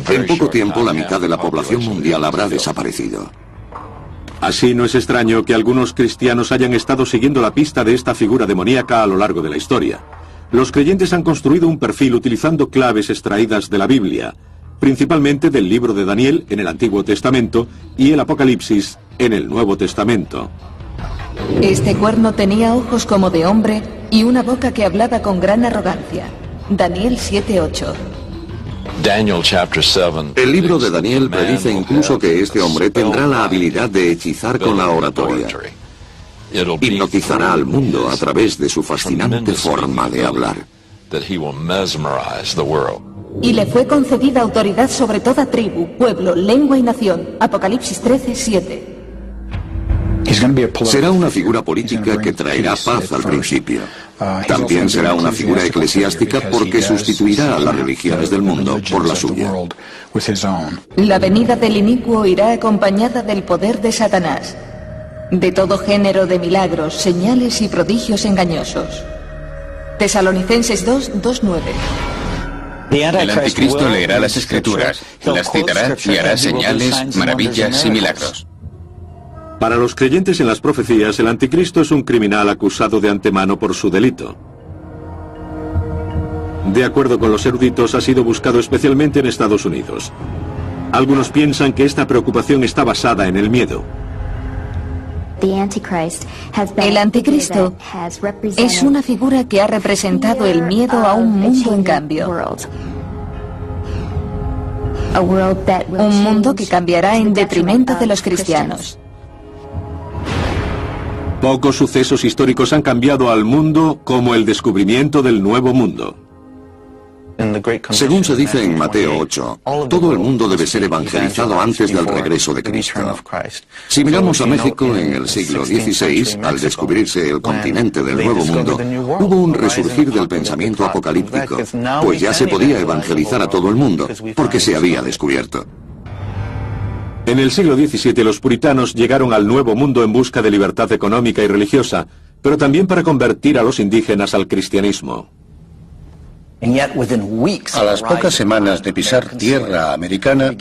En poco tiempo, la mitad de la población mundial habrá desaparecido. Así no es extraño que algunos cristianos hayan estado siguiendo la pista de esta figura demoníaca a lo largo de la historia. Los creyentes han construido un perfil utilizando claves extraídas de la Biblia, principalmente del libro de Daniel en el Antiguo Testamento y el Apocalipsis en el Nuevo Testamento. Este cuerno tenía ojos como de hombre y una boca que hablaba con gran arrogancia. Daniel 7:8. El libro de Daniel predice incluso que este hombre tendrá la habilidad de hechizar con la oratoria. Hipnotizará al mundo a través de su fascinante forma de hablar. Y le fue concedida autoridad sobre toda tribu, pueblo, lengua y nación. Apocalipsis 13:7. Será una figura política que traerá paz al principio. También será una figura eclesiástica porque sustituirá a las religiones del mundo por la suya. La venida del inicuo irá acompañada del poder de Satanás, de todo género de milagros, señales y prodigios engañosos. Tesalonicenses 2:9. El anticristo leerá las escrituras, las citará y hará señales, maravillas y milagros. Para los creyentes en las profecías, el anticristo es un criminal acusado de antemano por su delito. De acuerdo con los eruditos, ha sido buscado especialmente en Estados Unidos. Algunos piensan que esta preocupación está basada en el miedo. El anticristo es una figura que ha representado el miedo a un mundo en cambio. Un mundo que cambiará en detrimento de los cristianos. Pocos sucesos históricos han cambiado al mundo como el descubrimiento del Nuevo Mundo. Según se dice en Mateo 8, todo el mundo debe ser evangelizado antes del regreso de Cristo. Si miramos a México en el siglo XVI, al descubrirse el continente del Nuevo Mundo, hubo un resurgir del pensamiento apocalíptico, pues ya se podía evangelizar a todo el mundo, porque se había descubierto. En el siglo XVII los puritanos llegaron al Nuevo Mundo en busca de libertad económica y religiosa, pero también para convertir a los indígenas al cristianismo. A las pocas semanas de pisar tierra americana,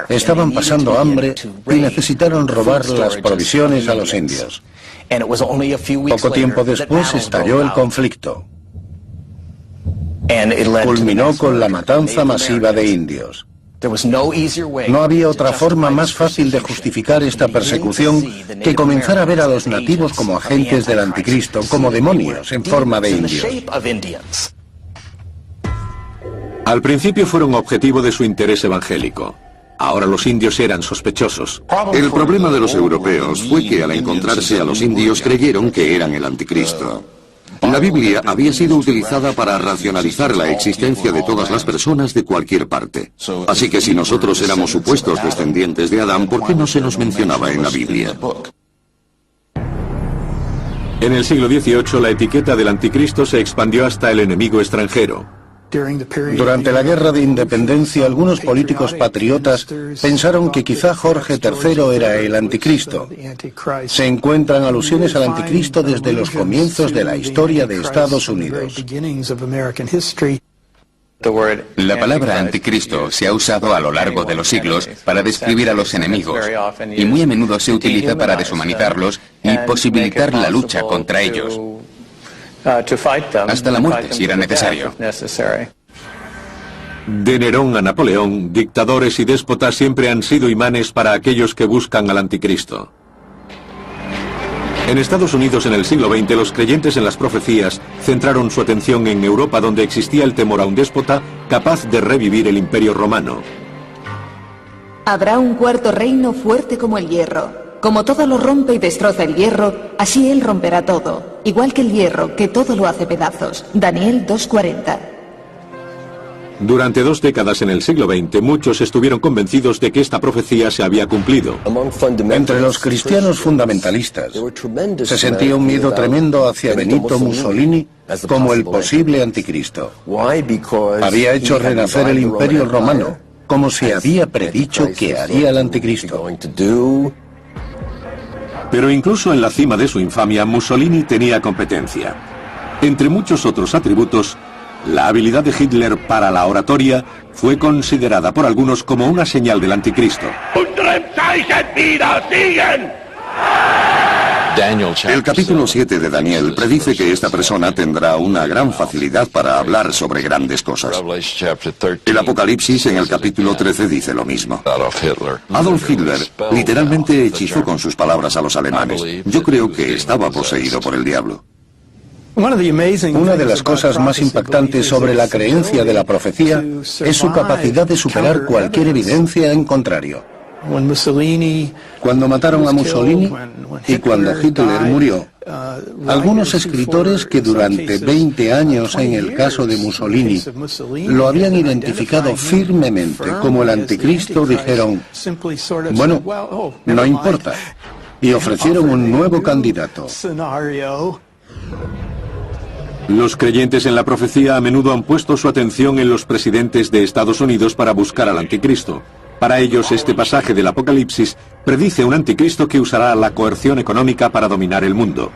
estaban pasando hambre y necesitaron robar las provisiones a los indios. Poco tiempo después estalló el conflicto. Culminó con la matanza masiva de indios. No había otra forma más fácil de justificar esta persecución que comenzar a ver a los nativos como agentes del anticristo, como demonios en forma de indios. Al principio fueron objetivo de su interés evangélico. Ahora los indios eran sospechosos. El problema de los europeos fue que al encontrarse a los indios creyeron que eran el anticristo. La Biblia había sido utilizada para racionalizar la existencia de todas las personas de cualquier parte. Así que si nosotros éramos supuestos descendientes de Adán, ¿por qué no se nos mencionaba en la Biblia? En el siglo XVIII la etiqueta del anticristo se expandió hasta el enemigo extranjero. Durante la Guerra de Independencia, algunos políticos patriotas pensaron que quizá Jorge III era el anticristo. Se encuentran alusiones al anticristo desde los comienzos de la historia de Estados Unidos. La palabra anticristo se ha usado a lo largo de los siglos para describir a los enemigos, y muy a menudo se utiliza para deshumanizarlos y posibilitar la lucha contra ellos, hasta la muerte si era necesario. De Nerón a Napoleón, dictadores y déspotas siempre han sido imanes para aquellos que buscan al anticristo. En Estados Unidos en el siglo XX, los creyentes en las profecías centraron su atención en Europa, donde existía el temor a un déspota capaz de revivir el Imperio Romano. Habrá un cuarto reino fuerte como el hierro. Como todo lo rompe y destroza el hierro, así él romperá todo, igual que el hierro, que todo lo hace pedazos. Daniel 2:40. Durante 2 décadas en el siglo XX, muchos estuvieron convencidos de que esta profecía se había cumplido. Entre los cristianos fundamentalistas se sentía un miedo tremendo hacia Benito Mussolini como el posible anticristo. Había hecho renacer el Imperio Romano, como se había predicho que haría el anticristo. Pero incluso en la cima de su infamia, Mussolini tenía competencia. Entre muchos otros atributos, la habilidad de Hitler para la oratoria fue considerada por algunos como una señal del anticristo. El capítulo 7 de Daniel predice que esta persona tendrá una gran facilidad para hablar sobre grandes cosas. El Apocalipsis en el capítulo 13 dice lo mismo. Adolf Hitler literalmente hechizó con sus palabras a los alemanes. Yo creo que estaba poseído por el diablo. Una de las cosas más impactantes sobre la creencia de la profecía es su capacidad de superar cualquier evidencia en contrario. Cuando mataron a Mussolini y cuando Hitler murió, algunos escritores que durante 20 años en el caso de Mussolini lo habían identificado firmemente como el anticristo dijeron, bueno, no importa, y ofrecieron un nuevo candidato. Los creyentes en la profecía a menudo han puesto su atención en los presidentes de Estados Unidos para buscar al anticristo. Para ellos, este pasaje del Apocalipsis predice un anticristo que usará la coerción económica para dominar el mundo.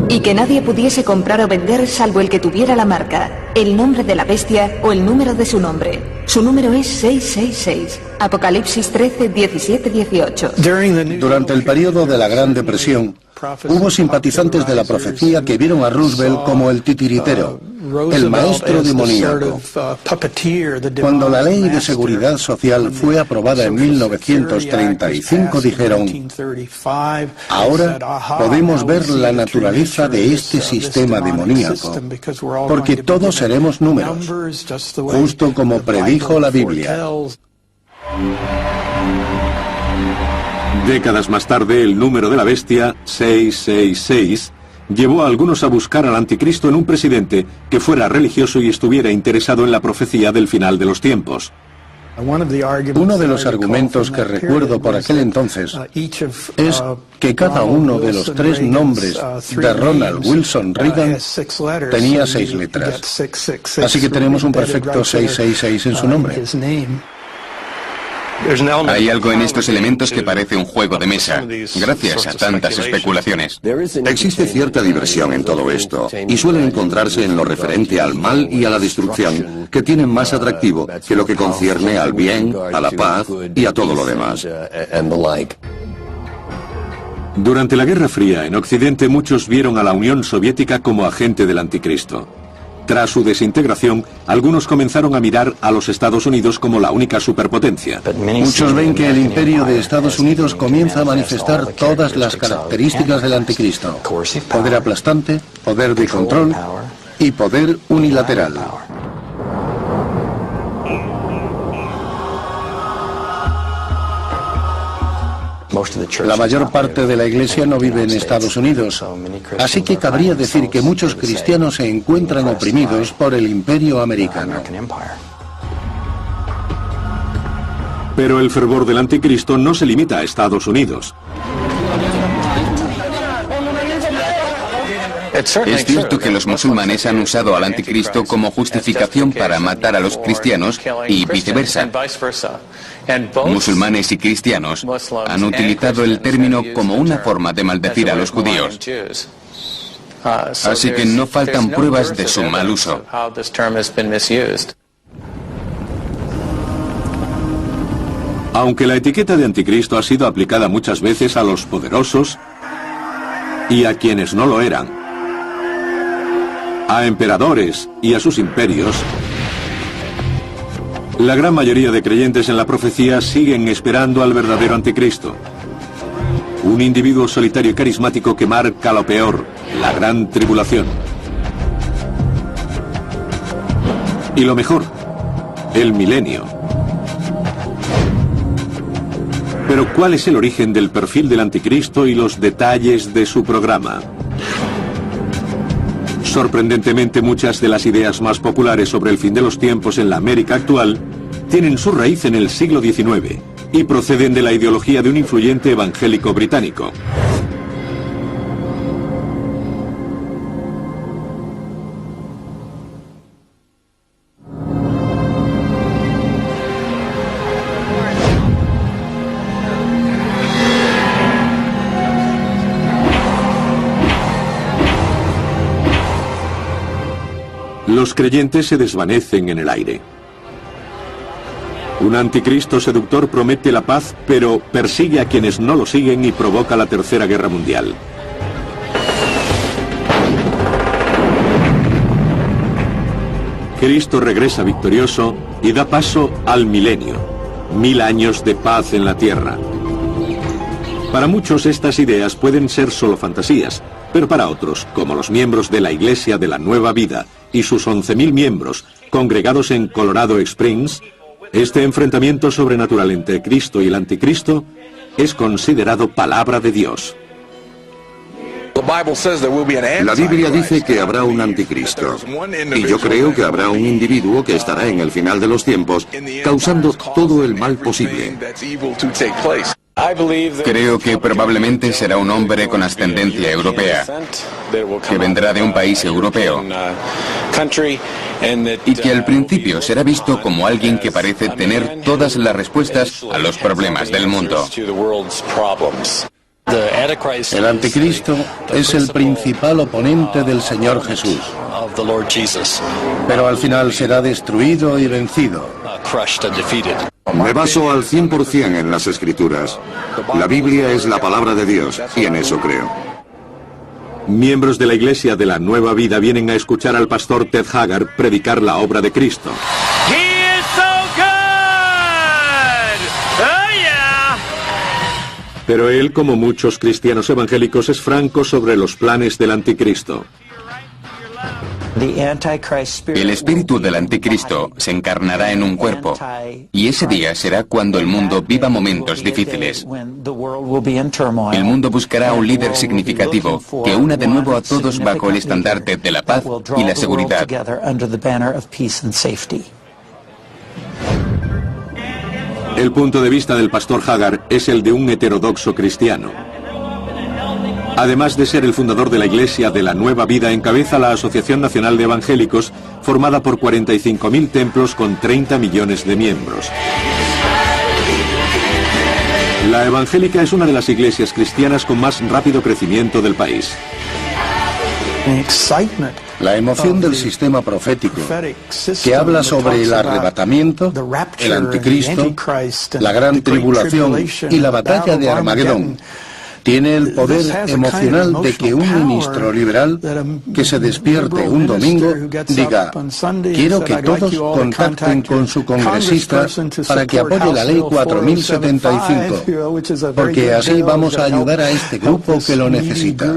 Y que nadie pudiese comprar o vender salvo el que tuviera la marca, el nombre de la bestia o el número de su nombre. Su número es 666. Apocalipsis 13, 17, 18. Durante el periodo de la Gran Depresión, hubo simpatizantes de la profecía que vieron a Roosevelt como el titiritero, el maestro demoníaco. Cuando la Ley de Seguridad Social fue aprobada en 1935, dijeron, ahora podemos ver la naturaleza de este sistema demoníaco, porque todos seremos números, justo como predijo la Biblia. Décadas más tarde, el número de la bestia, 666, llevó a algunos a buscar al anticristo en un presidente que fuera religioso y estuviera interesado en la profecía del final de los tiempos. Uno de los argumentos que recuerdo por aquel entonces es que cada uno de los 3 nombres de Ronald Wilson Reagan tenía 6 letras. Así que tenemos un perfecto 666 en su nombre. Hay algo en estos elementos que parece un juego de mesa, gracias a tantas especulaciones. Existe cierta diversión en todo esto, y suele encontrarse en lo referente al mal y a la destrucción, que tienen más atractivo que lo que concierne al bien, a la paz y a todo lo demás. Durante la Guerra Fría, en Occidente muchos vieron a la Unión Soviética como agente del anticristo. Tras su desintegración, algunos comenzaron a mirar a los Estados Unidos como la única superpotencia. Muchos ven que el imperio de Estados Unidos comienza a manifestar todas las características del anticristo: poder aplastante, poder de control y poder unilateral. La mayor parte de la Iglesia no vive en Estados Unidos, así que cabría decir que muchos cristianos se encuentran oprimidos por el imperio americano. Pero el fervor del anticristo no se limita a Estados Unidos. Es cierto que los musulmanes han usado al anticristo como justificación para matar a los cristianos y viceversa. Musulmanes y cristianos han utilizado el término como una forma de maldecir a los judíos. Así que no faltan pruebas de su mal uso. Aunque la etiqueta de anticristo ha sido aplicada muchas veces a los poderosos y a quienes no lo eran, a emperadores y a sus imperios, la gran mayoría de creyentes en la profecía siguen esperando al verdadero anticristo. Un individuo solitario y carismático que marca lo peor, la gran tribulación. Y lo mejor, el milenio. Pero ¿cuál es el origen del perfil del anticristo y los detalles de su programa? Sorprendentemente, muchas de las ideas más populares sobre el fin de los tiempos en la América actual tienen su raíz en el siglo XIX y proceden de la ideología de un influyente evangélico británico. Los creyentes se desvanecen en el aire. Un anticristo seductor promete la paz, pero persigue a quienes no lo siguen y provoca la Tercera Guerra Mundial. Cristo regresa victorioso y da paso al milenio, 1000 años de paz en la tierra. Para muchos estas ideas pueden ser solo fantasías, pero para otros, como los miembros de la Iglesia de la Nueva Vida y sus 11.000 miembros congregados en Colorado Springs, este enfrentamiento sobrenatural entre Cristo y el anticristo es considerado palabra de Dios. La Biblia dice que habrá un anticristo, y yo creo que habrá un individuo que estará en el final de los tiempos causando todo el mal posible. Creo que probablemente será un hombre con ascendencia europea, que vendrá de un país europeo, y que al principio será visto como alguien que parece tener todas las respuestas a los problemas del mundo. El anticristo es el principal oponente del Señor Jesús, pero al final será destruido y vencido. Me baso al 100% en las Escrituras. La Biblia es la palabra de Dios, y en eso creo. Miembros de la Iglesia de la Nueva Vida vienen a escuchar al pastor Ted Haggard predicar la obra de Cristo. Pero él, como muchos cristianos evangélicos, es franco sobre los planes del anticristo. El espíritu del anticristo se encarnará en un cuerpo, y ese día será cuando el mundo viva momentos difíciles. El mundo buscará un líder significativo que una de nuevo a todos bajo el estandarte de la paz y la seguridad. El punto de vista del pastor Haggard es el de un heterodoxo cristiano. Además de ser el fundador de la Iglesia de la Nueva Vida, encabeza la Asociación Nacional de Evangélicos, formada por 45.000 templos con 30 millones de miembros. La evangélica es una de las iglesias cristianas con más rápido crecimiento del país. La emoción del sistema profético, que habla sobre el arrebatamiento, el anticristo, la gran tribulación y la batalla de Armagedón, tiene el poder emocional de que un ministro liberal que se despierte un domingo diga: quiero que todos contacten con su congresista para que apoye la ley 4075, porque así vamos a ayudar a este grupo que lo necesita.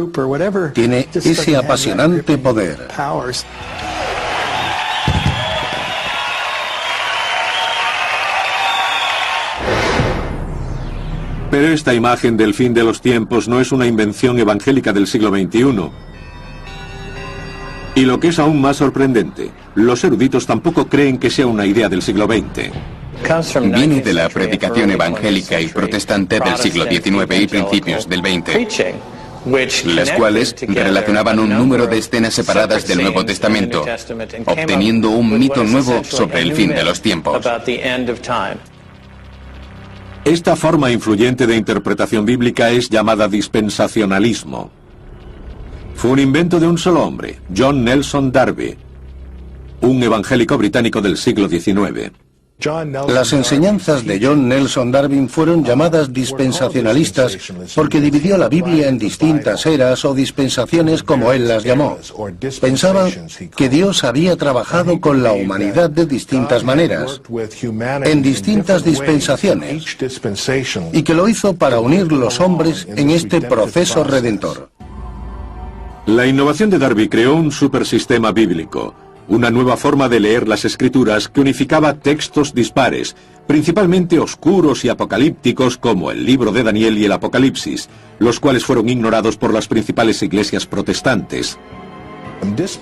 Tiene ese apasionante poder. Pero esta imagen del fin de los tiempos no es una invención evangélica del siglo XXI. Y lo que es aún más sorprendente, los eruditos tampoco creen que sea una idea del siglo XX. Viene de la predicación evangélica y protestante del siglo XIX y principios del XX, las cuales relacionaban un número de escenas separadas del Nuevo Testamento, obteniendo un mito nuevo sobre el fin de los tiempos. Esta forma influyente de interpretación bíblica es llamada dispensacionalismo. Fue un invento de un solo hombre, John Nelson Darby, un evangélico británico del siglo XIX. Las enseñanzas de John Nelson Darby fueron llamadas dispensacionalistas porque dividió la Biblia en distintas eras o dispensaciones, como él las llamó. Pensaban que Dios había trabajado con la humanidad de distintas maneras, en distintas dispensaciones, y que lo hizo para unir los hombres en este proceso redentor. La innovación de Darby creó un supersistema bíblico, una nueva forma de leer las escrituras que unificaba textos dispares, principalmente oscuros y apocalípticos como el libro de Daniel y el Apocalipsis, los cuales fueron ignorados por las principales iglesias protestantes.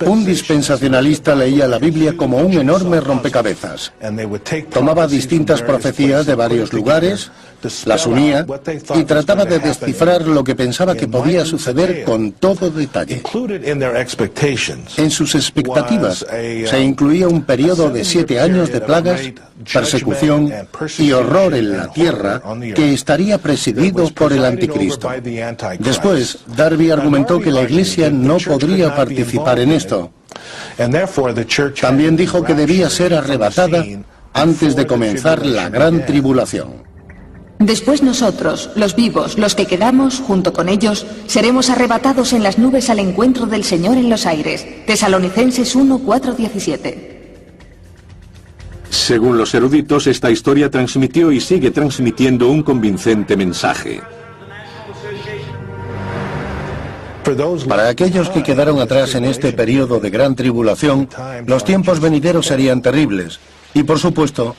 Un dispensacionalista leía la Biblia como un enorme rompecabezas. Tomaba distintas profecías de varios lugares, las unía y trataba de descifrar lo que pensaba que podía suceder con todo detalle. En sus expectativas se incluía un periodo de 7 años de plagas, persecución y horror en la tierra que estaría presidido por el anticristo. Después, Darby argumentó que la Iglesia no podría participar en esto. También dijo que debía ser arrebatada antes de comenzar la gran tribulación. Después nosotros, los vivos, los que quedamos, junto con ellos, seremos arrebatados en las nubes al encuentro del Señor en los aires. Tesalonicenses 1:4-17. Según los eruditos, esta historia transmitió y sigue transmitiendo un convincente mensaje. Para aquellos que quedaron atrás en este periodo de gran tribulación, los tiempos venideros serían terribles. Y por supuesto,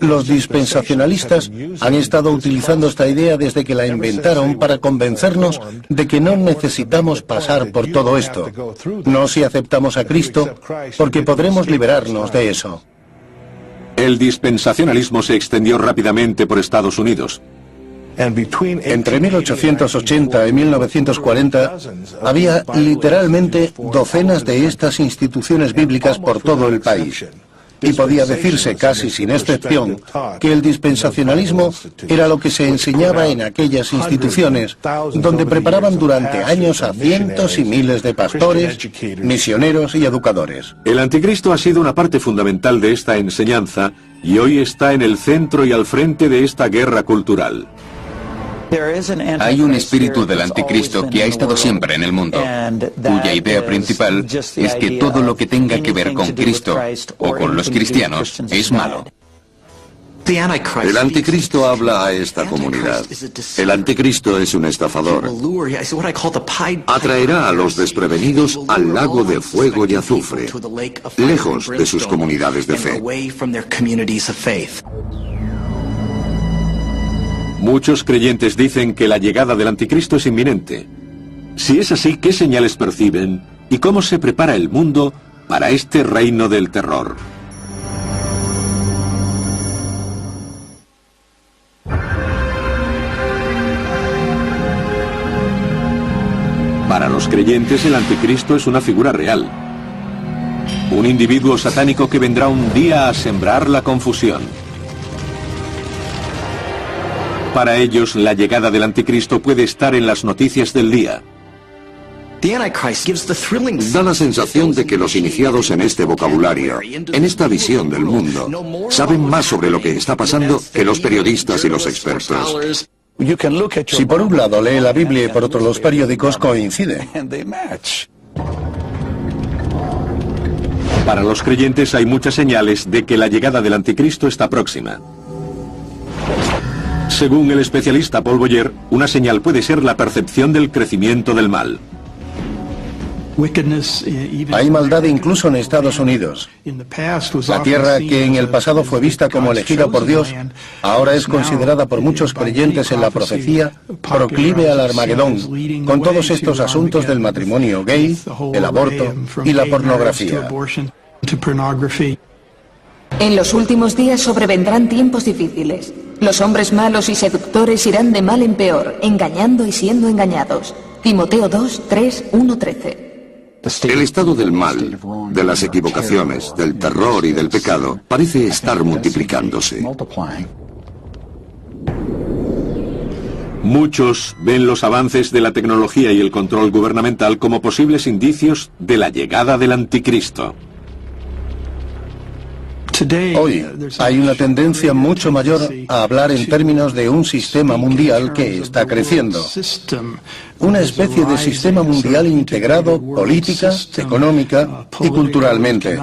los dispensacionalistas han estado utilizando esta idea desde que la inventaron para convencernos de que no necesitamos pasar por todo esto. No si aceptamos a Cristo, porque podremos liberarnos de eso. El dispensacionalismo se extendió rápidamente por Estados Unidos. Entre 1880 y 1940 había literalmente docenas de estas instituciones bíblicas por todo el país. Y podía decirse casi sin excepción que el dispensacionalismo era lo que se enseñaba en aquellas instituciones, donde preparaban durante años a cientos y miles de pastores, misioneros y educadores. El anticristo ha sido una parte fundamental de esta enseñanza y hoy está en el centro y al frente de esta guerra cultural. Hay un espíritu del anticristo que ha estado siempre en el mundo, cuya idea principal es que todo lo que tenga que ver con Cristo o con los cristianos es malo. El anticristo habla a esta comunidad. El anticristo es un estafador. Atraerá a los desprevenidos al lago de fuego y azufre, lejos de sus comunidades de fe. Muchos creyentes dicen que la llegada del anticristo es inminente. Si es así, ¿qué señales perciben y cómo se prepara el mundo para este reino del terror? Para los creyentes, el anticristo es una figura real. Un individuo satánico que vendrá un día a sembrar la confusión. Para ellos, la llegada del anticristo puede estar en las noticias del día. Da la sensación de que los iniciados en este vocabulario, en esta visión del mundo, saben más sobre lo que está pasando que los periodistas y los expertos. Si por un lado lee la Biblia y por otro los periódicos, coincide. Para los creyentes hay muchas señales de que la llegada del anticristo está próxima. Según el especialista Paul Boyer, una señal puede ser la percepción del crecimiento del mal. Hay maldad incluso en Estados Unidos. La tierra que en el pasado fue vista como elegida por Dios, ahora es considerada por muchos creyentes en la profecía proclive al Armagedón, con todos estos asuntos del matrimonio gay, el aborto y la pornografía. En los últimos días sobrevendrán tiempos difíciles. Los hombres malos y seductores irán de mal en peor, engañando y siendo engañados. Timoteo 2, 3, 1, 13. El estado del mal, de las equivocaciones, del terror y del pecado parece estar multiplicándose. Muchos ven los avances de la tecnología y el control gubernamental como posibles indicios de la llegada del anticristo. Hoy hay una tendencia mucho mayor a hablar en términos de un sistema mundial que está creciendo. Una especie de sistema mundial integrado política, económica y culturalmente.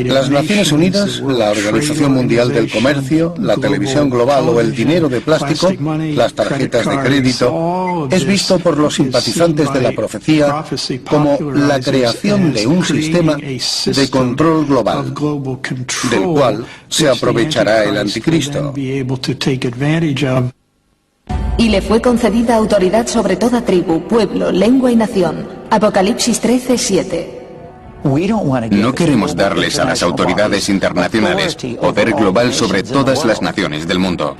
Las Naciones Unidas, la Organización Mundial del Comercio, la televisión global o el dinero de plástico, las tarjetas de crédito, es visto por los simpatizantes de la profecía como la creación de un sistema de control global, del cual se aprovechará el anticristo. Y le fue concedida autoridad sobre toda tribu, pueblo, lengua y nación. Apocalipsis 13:7. No queremos darles a las autoridades internacionales poder global sobre todas las naciones del mundo.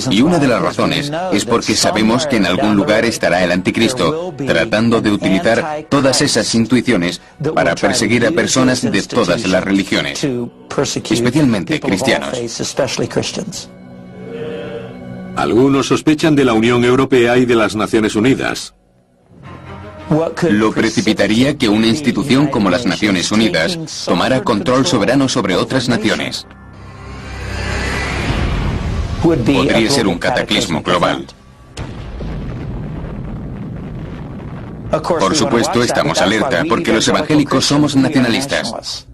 Y una de las razones es porque sabemos que en algún lugar estará el anticristo tratando de utilizar todas esas intuiciones para perseguir a personas de todas las religiones, especialmente cristianos. Algunos sospechan de la Unión Europea y de las Naciones Unidas. Lo precipitaría que una institución como las Naciones Unidas tomara control soberano sobre otras naciones. Podría ser un cataclismo global. Por supuesto, estamos alerta porque los evangélicos somos nacionalistas.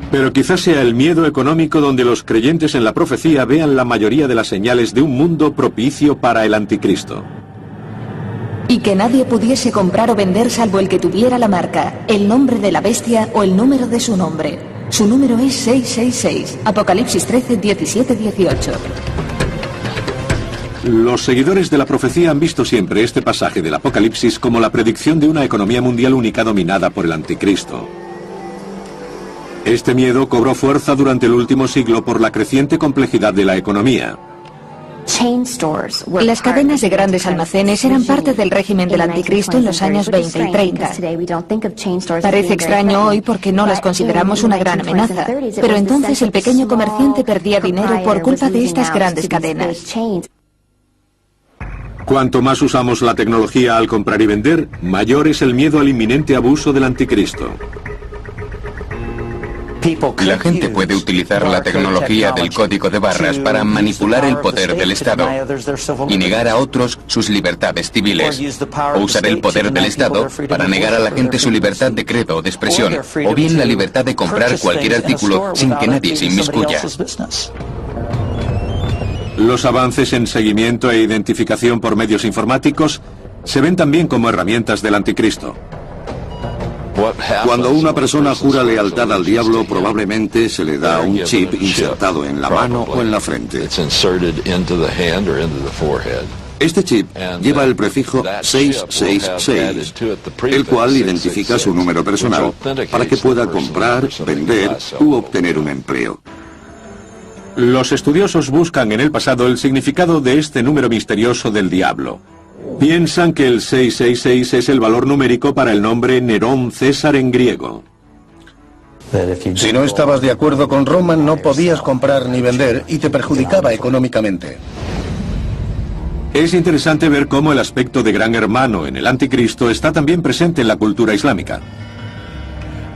Pero quizás sea el miedo económico donde los creyentes en la profecía vean la mayoría de las señales de un mundo propicio para el anticristo. Y que nadie pudiese comprar o vender salvo el que tuviera la marca, el nombre de la bestia o el número de su nombre. Su número es 666. Apocalipsis 13:17-18. Los seguidores de la profecía han visto siempre este pasaje del Apocalipsis como la predicción de una economía mundial única dominada por el anticristo. Este miedo cobró fuerza durante el último siglo por la creciente complejidad de la economía. Las cadenas de grandes almacenes eran parte del régimen del anticristo en los años 20 y 30. Parece extraño hoy porque no las consideramos una gran amenaza, pero entonces el pequeño comerciante perdía dinero por culpa de estas grandes cadenas. Cuanto más usamos la tecnología al comprar y vender, mayor es el miedo al inminente abuso del anticristo. La gente puede utilizar la tecnología del código de barras para manipular el poder del Estado y negar a otros sus libertades civiles, o usar el poder del Estado para negar a la gente su libertad de credo o de expresión, o bien la libertad de comprar cualquier artículo sin que nadie se inmiscuya. Los avances en seguimiento e identificación por medios informáticos se ven también como herramientas del anticristo. Cuando una persona jura lealtad al diablo, probablemente se le da un chip insertado en la mano o en la frente. Este chip lleva el prefijo 666, el cual identifica su número personal para que pueda comprar, vender u obtener un empleo. Los estudiosos buscan en el pasado el significado de este número misterioso del diablo. Piensan que el 666 es el valor numérico para el nombre Nerón César en griego. Si no estabas de acuerdo con Roma, no podías comprar ni vender y te perjudicaba económicamente. Es interesante ver cómo el aspecto de gran hermano en el anticristo está también presente en la cultura islámica.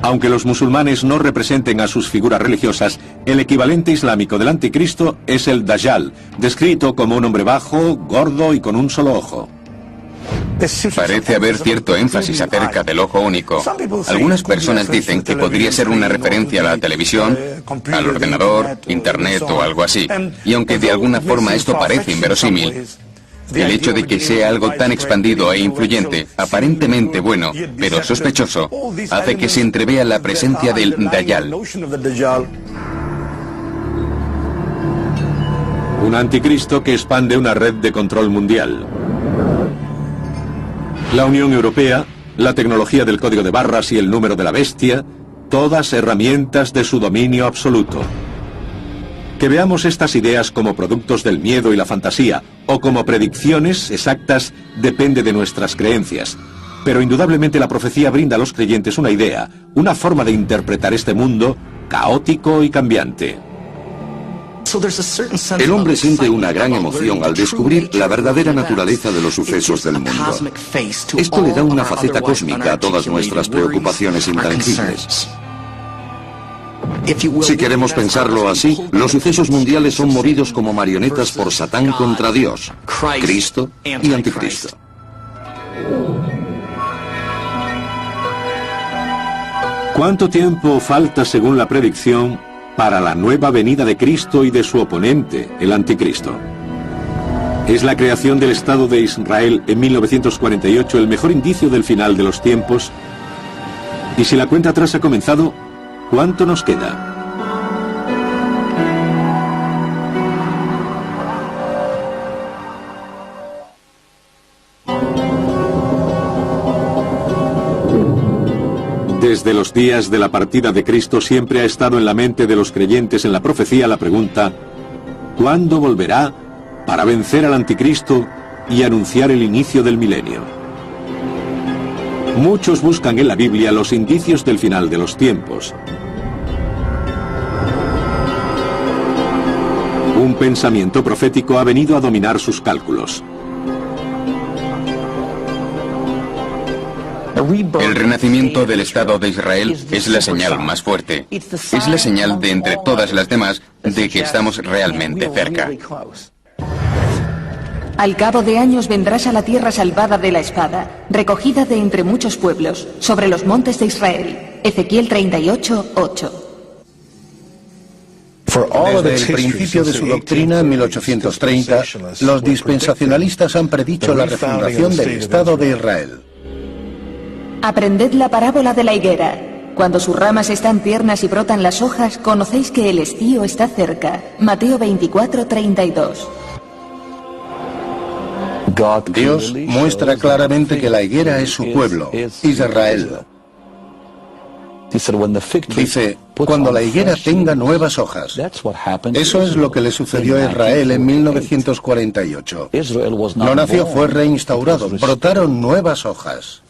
Aunque los musulmanes no representen a sus figuras religiosas, el equivalente islámico del anticristo es el Dajjal, descrito como un hombre bajo, gordo y con un solo ojo. Parece haber cierto énfasis acerca del ojo único. Algunas personas dicen que podría ser una referencia a la televisión, al ordenador, internet o algo así. Y aunque de alguna forma esto parece inverosímil, el hecho de que sea algo tan expandido e influyente, aparentemente bueno, pero sospechoso, hace que se entrevea la presencia del Dajjal. Un anticristo que expande una red de control mundial. La Unión Europea, la tecnología del código de barras y el número de la bestia, todas herramientas de su dominio absoluto. Que veamos estas ideas como productos del miedo y la fantasía, o como predicciones exactas, depende de nuestras creencias. Pero indudablemente la profecía brinda a los creyentes una idea, una forma de interpretar este mundo caótico y cambiante. El hombre siente una gran emoción al descubrir la verdadera naturaleza de los sucesos del mundo. Esto le da una faceta cósmica a todas nuestras preocupaciones intangibles. Si queremos pensarlo así, los sucesos mundiales son movidos como marionetas por Satán contra Dios, Cristo y Anticristo. ¿Cuánto tiempo falta, según la predicción, para la nueva venida de Cristo y de su oponente, el Anticristo? ¿Es la creación del Estado de Israel en 1948 el mejor indicio del final de los tiempos? Y si la cuenta atrás ha comenzado, ¿cuánto nos queda? Desde los días de la partida de Cristo siempre ha estado en la mente de los creyentes en la profecía la pregunta: ¿cuándo volverá para vencer al Anticristo y anunciar el inicio del milenio? Muchos buscan en la Biblia los indicios del final de los tiempos. Un pensamiento profético ha venido a dominar sus cálculos. El renacimiento del Estado de Israel es la señal más fuerte. Es la señal de entre todas las demás de que estamos realmente cerca. Al cabo de años vendrás a la tierra salvada de la espada, recogida de entre muchos pueblos, sobre los montes de Israel. Ezequiel 38:8. Desde el principio de su doctrina, en 1830, los dispensacionalistas han predicho la refundación del Estado de Israel. Aprended la parábola de la higuera. Cuando sus ramas están tiernas y brotan las hojas, conocéis que el estío está cerca. Mateo 24:32. Dios muestra claramente que la higuera es su pueblo, Israel. Dice, cuando la higuera tenga nuevas hojas. Eso es lo que le sucedió a Israel en 1948. No nació, fue reinstaurado, brotaron nuevas hojas.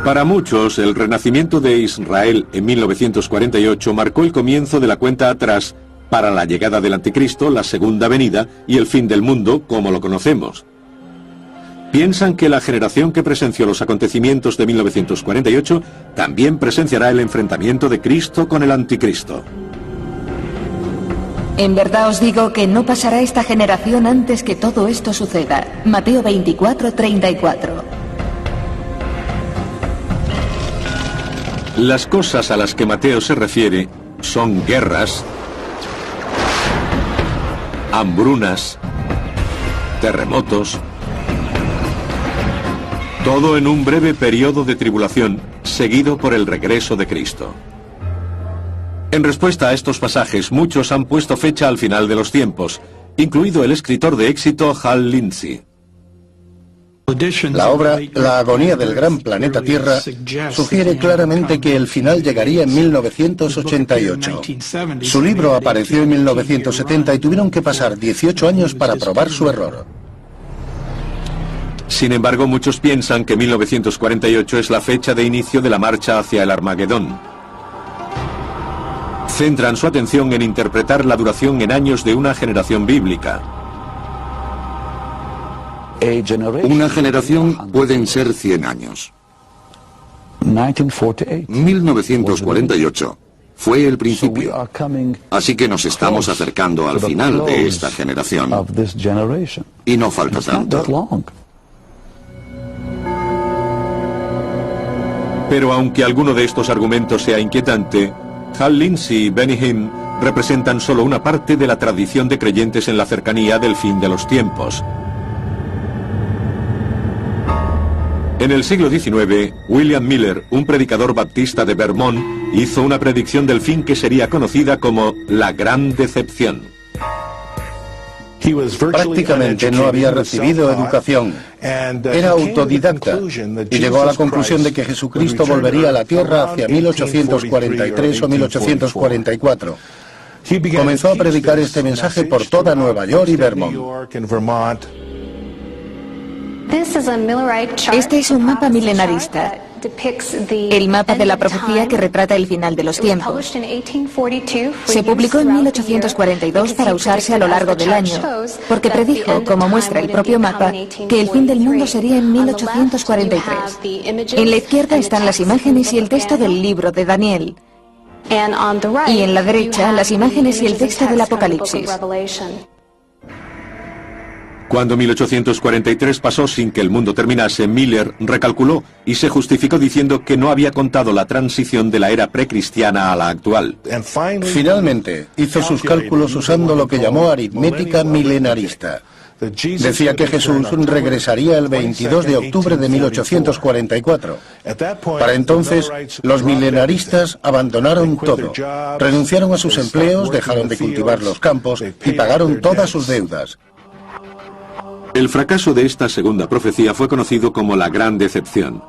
Para muchos, el renacimiento de Israel en 1948 marcó el comienzo de la cuenta atrás para la llegada del Anticristo, la segunda venida y el fin del mundo como lo conocemos. Piensan que la generación que presenció los acontecimientos de 1948 también presenciará el enfrentamiento de Cristo con el Anticristo. En verdad os digo que no pasará esta generación antes que todo esto suceda. Mateo 24:34. Las cosas a las que Mateo se refiere son guerras, hambrunas, terremotos, todo en un breve periodo de tribulación, seguido por el regreso de Cristo. En respuesta a estos pasajes, muchos han puesto fecha al final de los tiempos, incluido el escritor de éxito Hal Lindsey. La obra La agonía del gran planeta Tierra sugiere claramente que el final llegaría en 1988. Su libro apareció en 1970 y tuvieron que pasar 18 años para probar su error. Sin embargo, muchos piensan que 1948 es la fecha de inicio de la marcha hacia el Armagedón. Centran su atención en interpretar la duración en años de una generación bíblica. Una generación pueden ser 100 años. 1948 fue el principio. Así que nos estamos acercando al final de esta generación. Y no falta tanto. Pero aunque alguno de estos argumentos sea inquietante, Hal Lindsey y Benny Hinn representan solo una parte de la tradición de creyentes en la cercanía del fin de los tiempos. En el siglo XIX, William Miller, un predicador baptista de Vermont, hizo una predicción del fin que sería conocida como la Gran Decepción. Prácticamente no había recibido educación. Era autodidacta y llegó a la conclusión de que Jesucristo volvería a la tierra hacia 1843 o 1844. Comenzó a predicar este mensaje por toda Nueva York y Vermont. Este es un mapa milenarista. el mapa de la profecía que retrata el final de los tiempos. Se publicó en 1842 para usarse a lo largo del año, porque predijo, como muestra el propio mapa, que el fin del mundo sería en 1843. En la izquierda están las imágenes y el texto del libro de Daniel, y en la derecha las imágenes y el texto del Apocalipsis. Cuando 1843 pasó sin que el mundo terminase, Miller recalculó y se justificó diciendo que no había contado la transición de la era precristiana a la actual. Finalmente, hizo sus cálculos usando lo que llamó aritmética milenarista. Decía que Jesús regresaría el 22 de octubre de 1844. Para entonces, los milenaristas abandonaron todo. Renunciaron a sus empleos, dejaron de cultivar los campos y pagaron todas sus deudas. El fracaso de esta segunda profecía fue conocido como la Gran Decepción,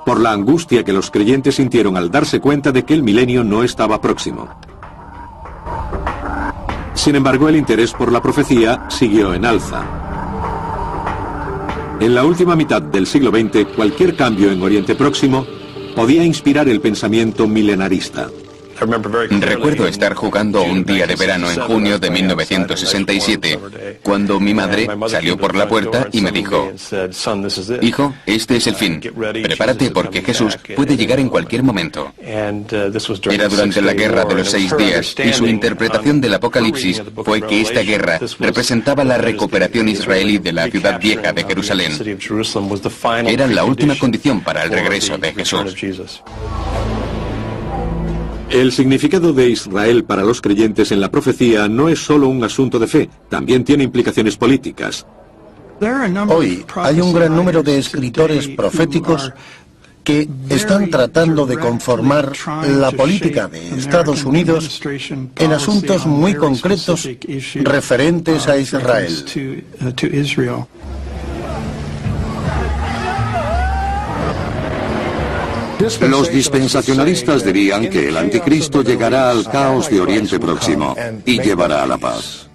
por la angustia que los creyentes sintieron al darse cuenta de que el milenio no estaba próximo. Sin embargo, el interés por la profecía siguió en alza. En la última mitad del siglo XX, cualquier cambio en Oriente Próximo podía inspirar el pensamiento milenarista. Recuerdo estar jugando un día de verano en junio de 1967, cuando mi madre salió por la puerta y me dijo: hijo, este es el fin. Prepárate porque Jesús puede llegar en cualquier momento. Era durante la Guerra de los 6 días y su interpretación del Apocalipsis fue que esta guerra representaba la recuperación israelí de la ciudad vieja de Jerusalén. Era la última condición para el regreso de Jesús. El significado de Israel para los creyentes en la profecía no es solo un asunto de fe, también tiene implicaciones políticas. Hoy hay un gran número de escritores proféticos que están tratando de conformar la política de Estados Unidos en asuntos muy concretos referentes a Israel. Los dispensacionalistas dirían que el anticristo llegará al caos de Oriente Próximo y llevará a la paz.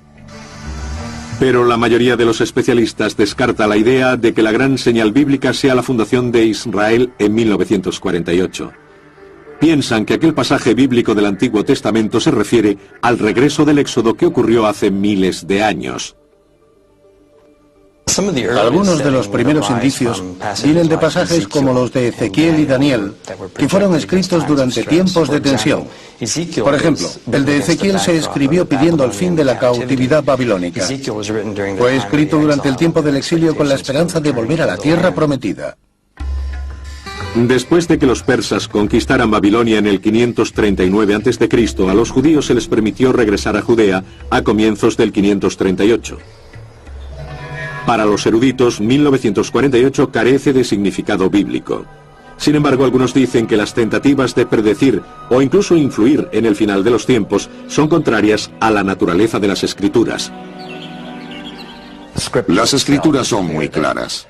Pero la mayoría de los especialistas descarta la idea de que la gran señal bíblica sea la fundación de Israel en 1948. Piensan que aquel pasaje bíblico del Antiguo Testamento se refiere al regreso del Éxodo que ocurrió hace miles de años. Algunos de los primeros indicios vienen de pasajes como los de Ezequiel y Daniel, que fueron escritos durante tiempos de tensión. Por ejemplo, el de Ezequiel se escribió pidiendo el fin de la cautividad babilónica. Fue escrito durante el tiempo del exilio con la esperanza de volver a la tierra prometida. Después de que los persas conquistaran Babilonia en el 539 a.C., a los judíos se les permitió regresar a Judea a comienzos del 538. Para los eruditos, 1948 carece de significado bíblico. Sin embargo, algunos dicen que las tentativas de predecir o incluso influir en el final de los tiempos son contrarias a la naturaleza de las Escrituras. Las Escrituras son muy claras.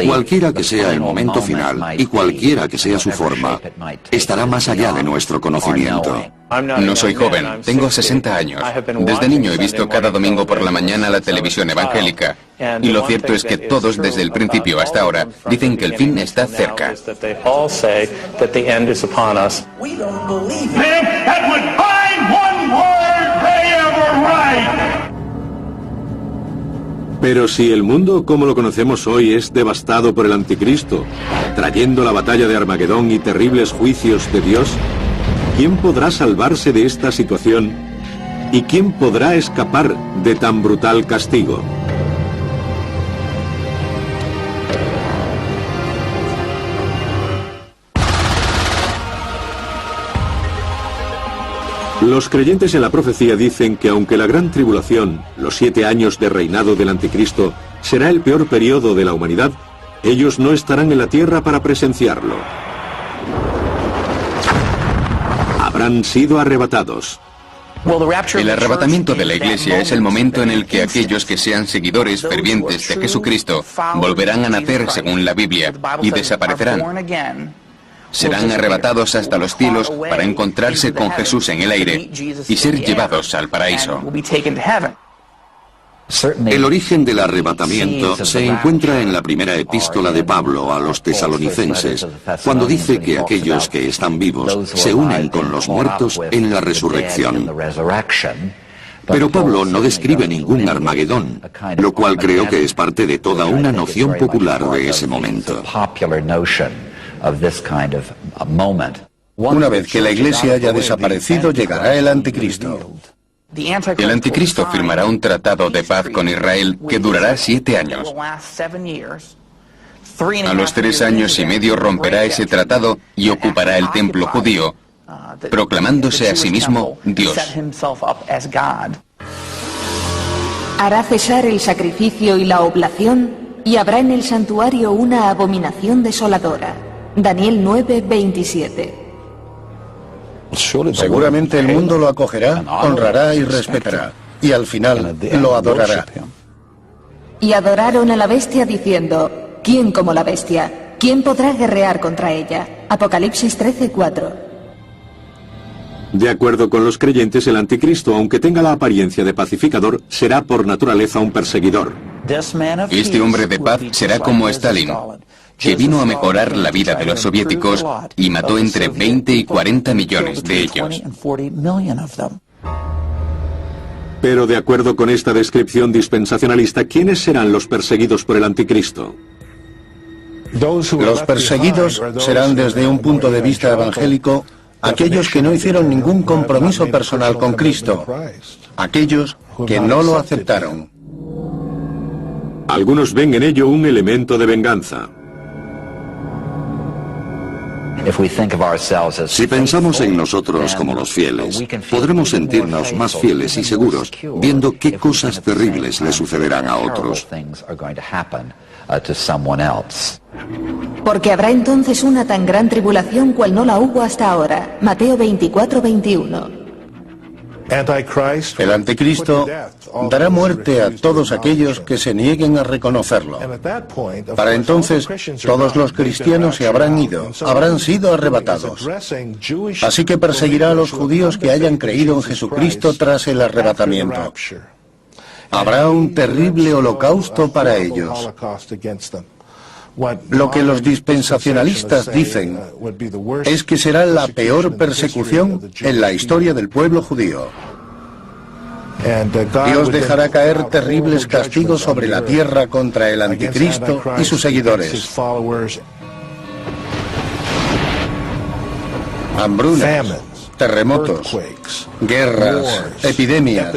Cualquiera que sea el momento final y cualquiera que sea su forma, estará más allá de nuestro conocimiento. No soy joven, tengo 60 años. Desde niño he visto cada domingo por la mañana la televisión evangélica. Y lo cierto es que todos, desde el principio hasta ahora, dicen que el fin está cerca. Pero si el mundo como lo conocemos hoy es devastado por el anticristo, trayendo la batalla de Armagedón y terribles juicios de Dios, ¿quién podrá salvarse de esta situación? ¿Y quién podrá escapar de tan brutal castigo? Los creyentes en la profecía dicen que aunque la gran tribulación, los 7 años de reinado del anticristo, será el peor periodo de la humanidad, ellos no estarán en la tierra para presenciarlo. Habrán sido arrebatados. El arrebatamiento de la Iglesia es el momento en el que aquellos que sean seguidores fervientes de Jesucristo volverán a nacer según la Biblia y desaparecerán. Serán arrebatados hasta los cielos para encontrarse con Jesús en el aire y ser llevados al paraíso. El origen del arrebatamiento se encuentra en la primera epístola de Pablo a los tesalonicenses, cuando dice que aquellos que están vivos se unen con los muertos en la resurrección. Pero Pablo no describe ningún Armagedón, lo cual creo que es parte de toda una noción popular de ese momento. Una vez que la Iglesia haya desaparecido, llegará el Anticristo. El Anticristo firmará un tratado de paz con Israel que durará 7 años. A los 3 años y medio romperá ese tratado y ocupará el templo judío, proclamándose a sí mismo Dios. Hará cesar el sacrificio y la oblación, y habrá en el santuario una abominación desoladora. Daniel 9:27. Seguramente el mundo lo acogerá, honrará y respetará, y al final lo adorará. Y adoraron a la bestia diciendo: ¿quién como la bestia? ¿Quién podrá guerrear contra ella? Apocalipsis 13:4. De acuerdo con los creyentes, el anticristo, aunque tenga la apariencia de pacificador, será por naturaleza un perseguidor. Este hombre de paz será como Stalin, que vino a mejorar la vida de los soviéticos y mató entre 20 y 40 millones de ellos. Pero de acuerdo con esta descripción dispensacionalista, ¿quiénes serán los perseguidos por el anticristo? Los perseguidos serán, desde un punto de vista evangélico, aquellos que no hicieron ningún compromiso personal con Cristo, aquellos que no lo aceptaron. Algunos ven en ello un elemento de venganza. Si pensamos en nosotros como los fieles, podremos sentirnos más fieles y seguros viendo qué cosas terribles le sucederán a otros. Porque habrá entonces una tan gran tribulación cual no la hubo hasta ahora. Mateo 24:21. El Anticristo dará muerte a todos aquellos que se nieguen a reconocerlo. Para entonces, todos los cristianos se habrán ido, habrán sido arrebatados. Así que perseguirá a los judíos que hayan creído en Jesucristo tras el arrebatamiento. Habrá un terrible holocausto para ellos. Lo que los dispensacionalistas dicen es que será la peor persecución en la historia del pueblo judío. Dios dejará caer terribles castigos sobre la tierra contra el anticristo y sus seguidores. Hambrunas, terremotos, guerras, epidemias.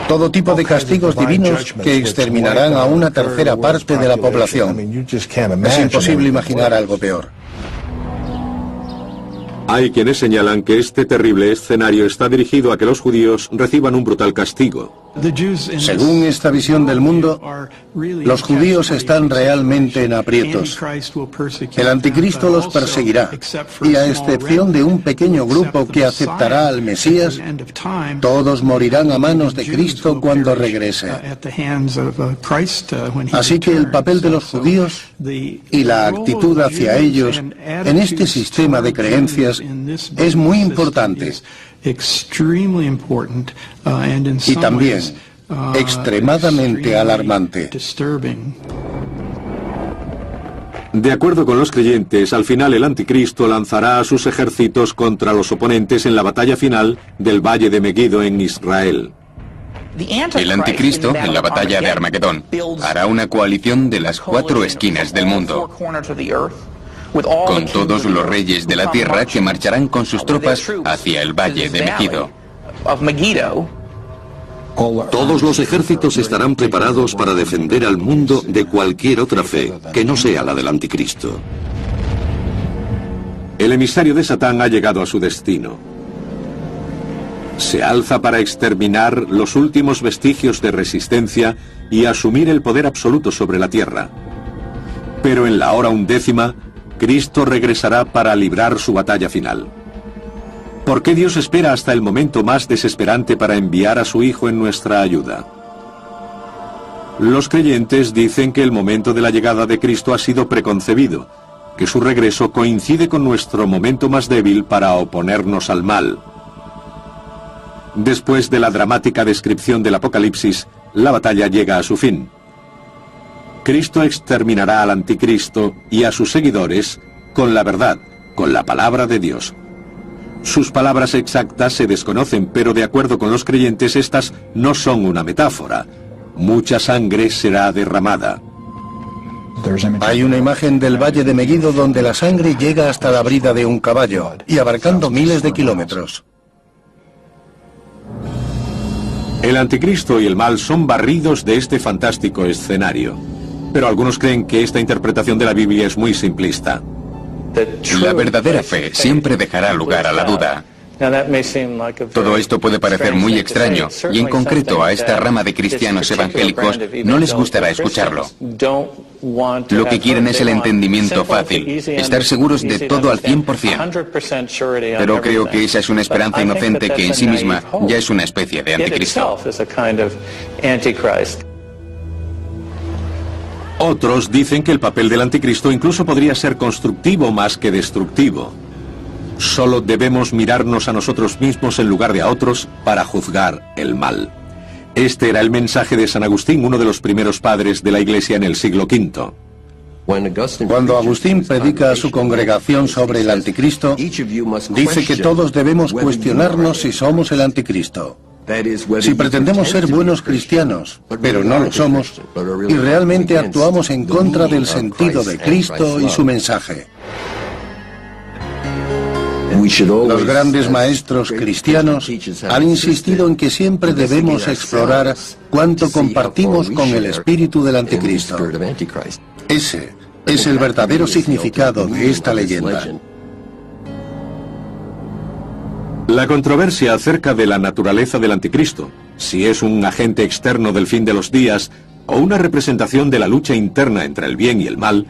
Todo tipo de castigos divinos que exterminarán a una tercera parte de la población. Es imposible imaginar algo peor. Hay quienes señalan que este terrible escenario está dirigido a que los judíos reciban un brutal castigo. Según esta visión del mundo, los judíos están realmente en aprietos. El anticristo los perseguirá, y a excepción de un pequeño grupo que aceptará al Mesías, todos morirán a manos de Cristo cuando regrese. Así que el papel de los judíos y la actitud hacia ellos en este sistema de creencias es muy importante. Y también extremadamente alarmante. De acuerdo con los creyentes, al final el anticristo lanzará a sus ejércitos contra los oponentes en la batalla final del Valle de Megiddo en Israel. El anticristo, en la batalla de Armagedón, hará una coalición de las 4 esquinas del mundo, con todos los reyes de la tierra que marcharán con sus tropas hacia el Valle de Megiddo. Todos los ejércitos estarán preparados para defender al mundo de cualquier otra fe que no sea la del anticristo. El emisario de Satán ha llegado a su destino. Se alza para exterminar los últimos vestigios de resistencia y asumir el poder absoluto sobre la tierra. Pero en la hora 11, Cristo regresará para librar su batalla final. ¿Por qué Dios espera hasta el momento más desesperante para enviar a su Hijo en nuestra ayuda? Los creyentes dicen que el momento de la llegada de Cristo ha sido preconcebido, que su regreso coincide con nuestro momento más débil para oponernos al mal. Después de la dramática descripción del Apocalipsis, la batalla llega a su fin. Cristo exterminará al anticristo y a sus seguidores con la verdad, con la palabra de Dios. Sus palabras exactas se desconocen, pero de acuerdo con los creyentes estas no son una metáfora. Mucha sangre será derramada. Hay una imagen del Valle de Megiddo donde la sangre llega hasta la brida de un caballo y abarcando miles de kilómetros. El anticristo y el mal son barridos de este fantástico escenario. Pero algunos creen que esta interpretación de la Biblia es muy simplista. La verdadera fe siempre dejará lugar a la duda. Todo esto puede parecer muy extraño, y en concreto a esta rama de cristianos evangélicos no les gustará escucharlo. Lo que quieren es el entendimiento fácil, estar seguros de todo al 100%. Pero creo que esa es una esperanza inocente que en sí misma ya es una especie de anticristo. Otros dicen que el papel del anticristo incluso podría ser constructivo más que destructivo. Solo debemos mirarnos a nosotros mismos en lugar de a otros para juzgar el mal. Este era el mensaje de San Agustín, uno de los primeros padres de la Iglesia en el siglo V. Cuando Agustín predica a su congregación sobre el anticristo, dice que todos debemos cuestionarnos si somos el anticristo. Si pretendemos ser buenos cristianos, pero no lo somos, y realmente actuamos en contra del sentido de Cristo y su mensaje. Los grandes maestros cristianos han insistido en que siempre debemos explorar cuánto compartimos con el espíritu del anticristo. Ese es el verdadero significado de esta leyenda. La controversia acerca de la naturaleza del anticristo, si es un agente externo del fin de los días o una representación de la lucha interna entre el bien y el mal,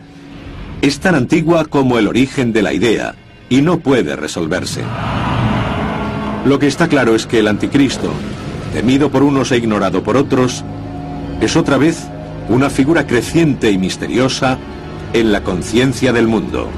es tan antigua como el origen de la idea y no puede resolverse. Lo que está claro es que el anticristo, temido por unos e ignorado por otros, es otra vez una figura creciente y misteriosa en la conciencia del mundo.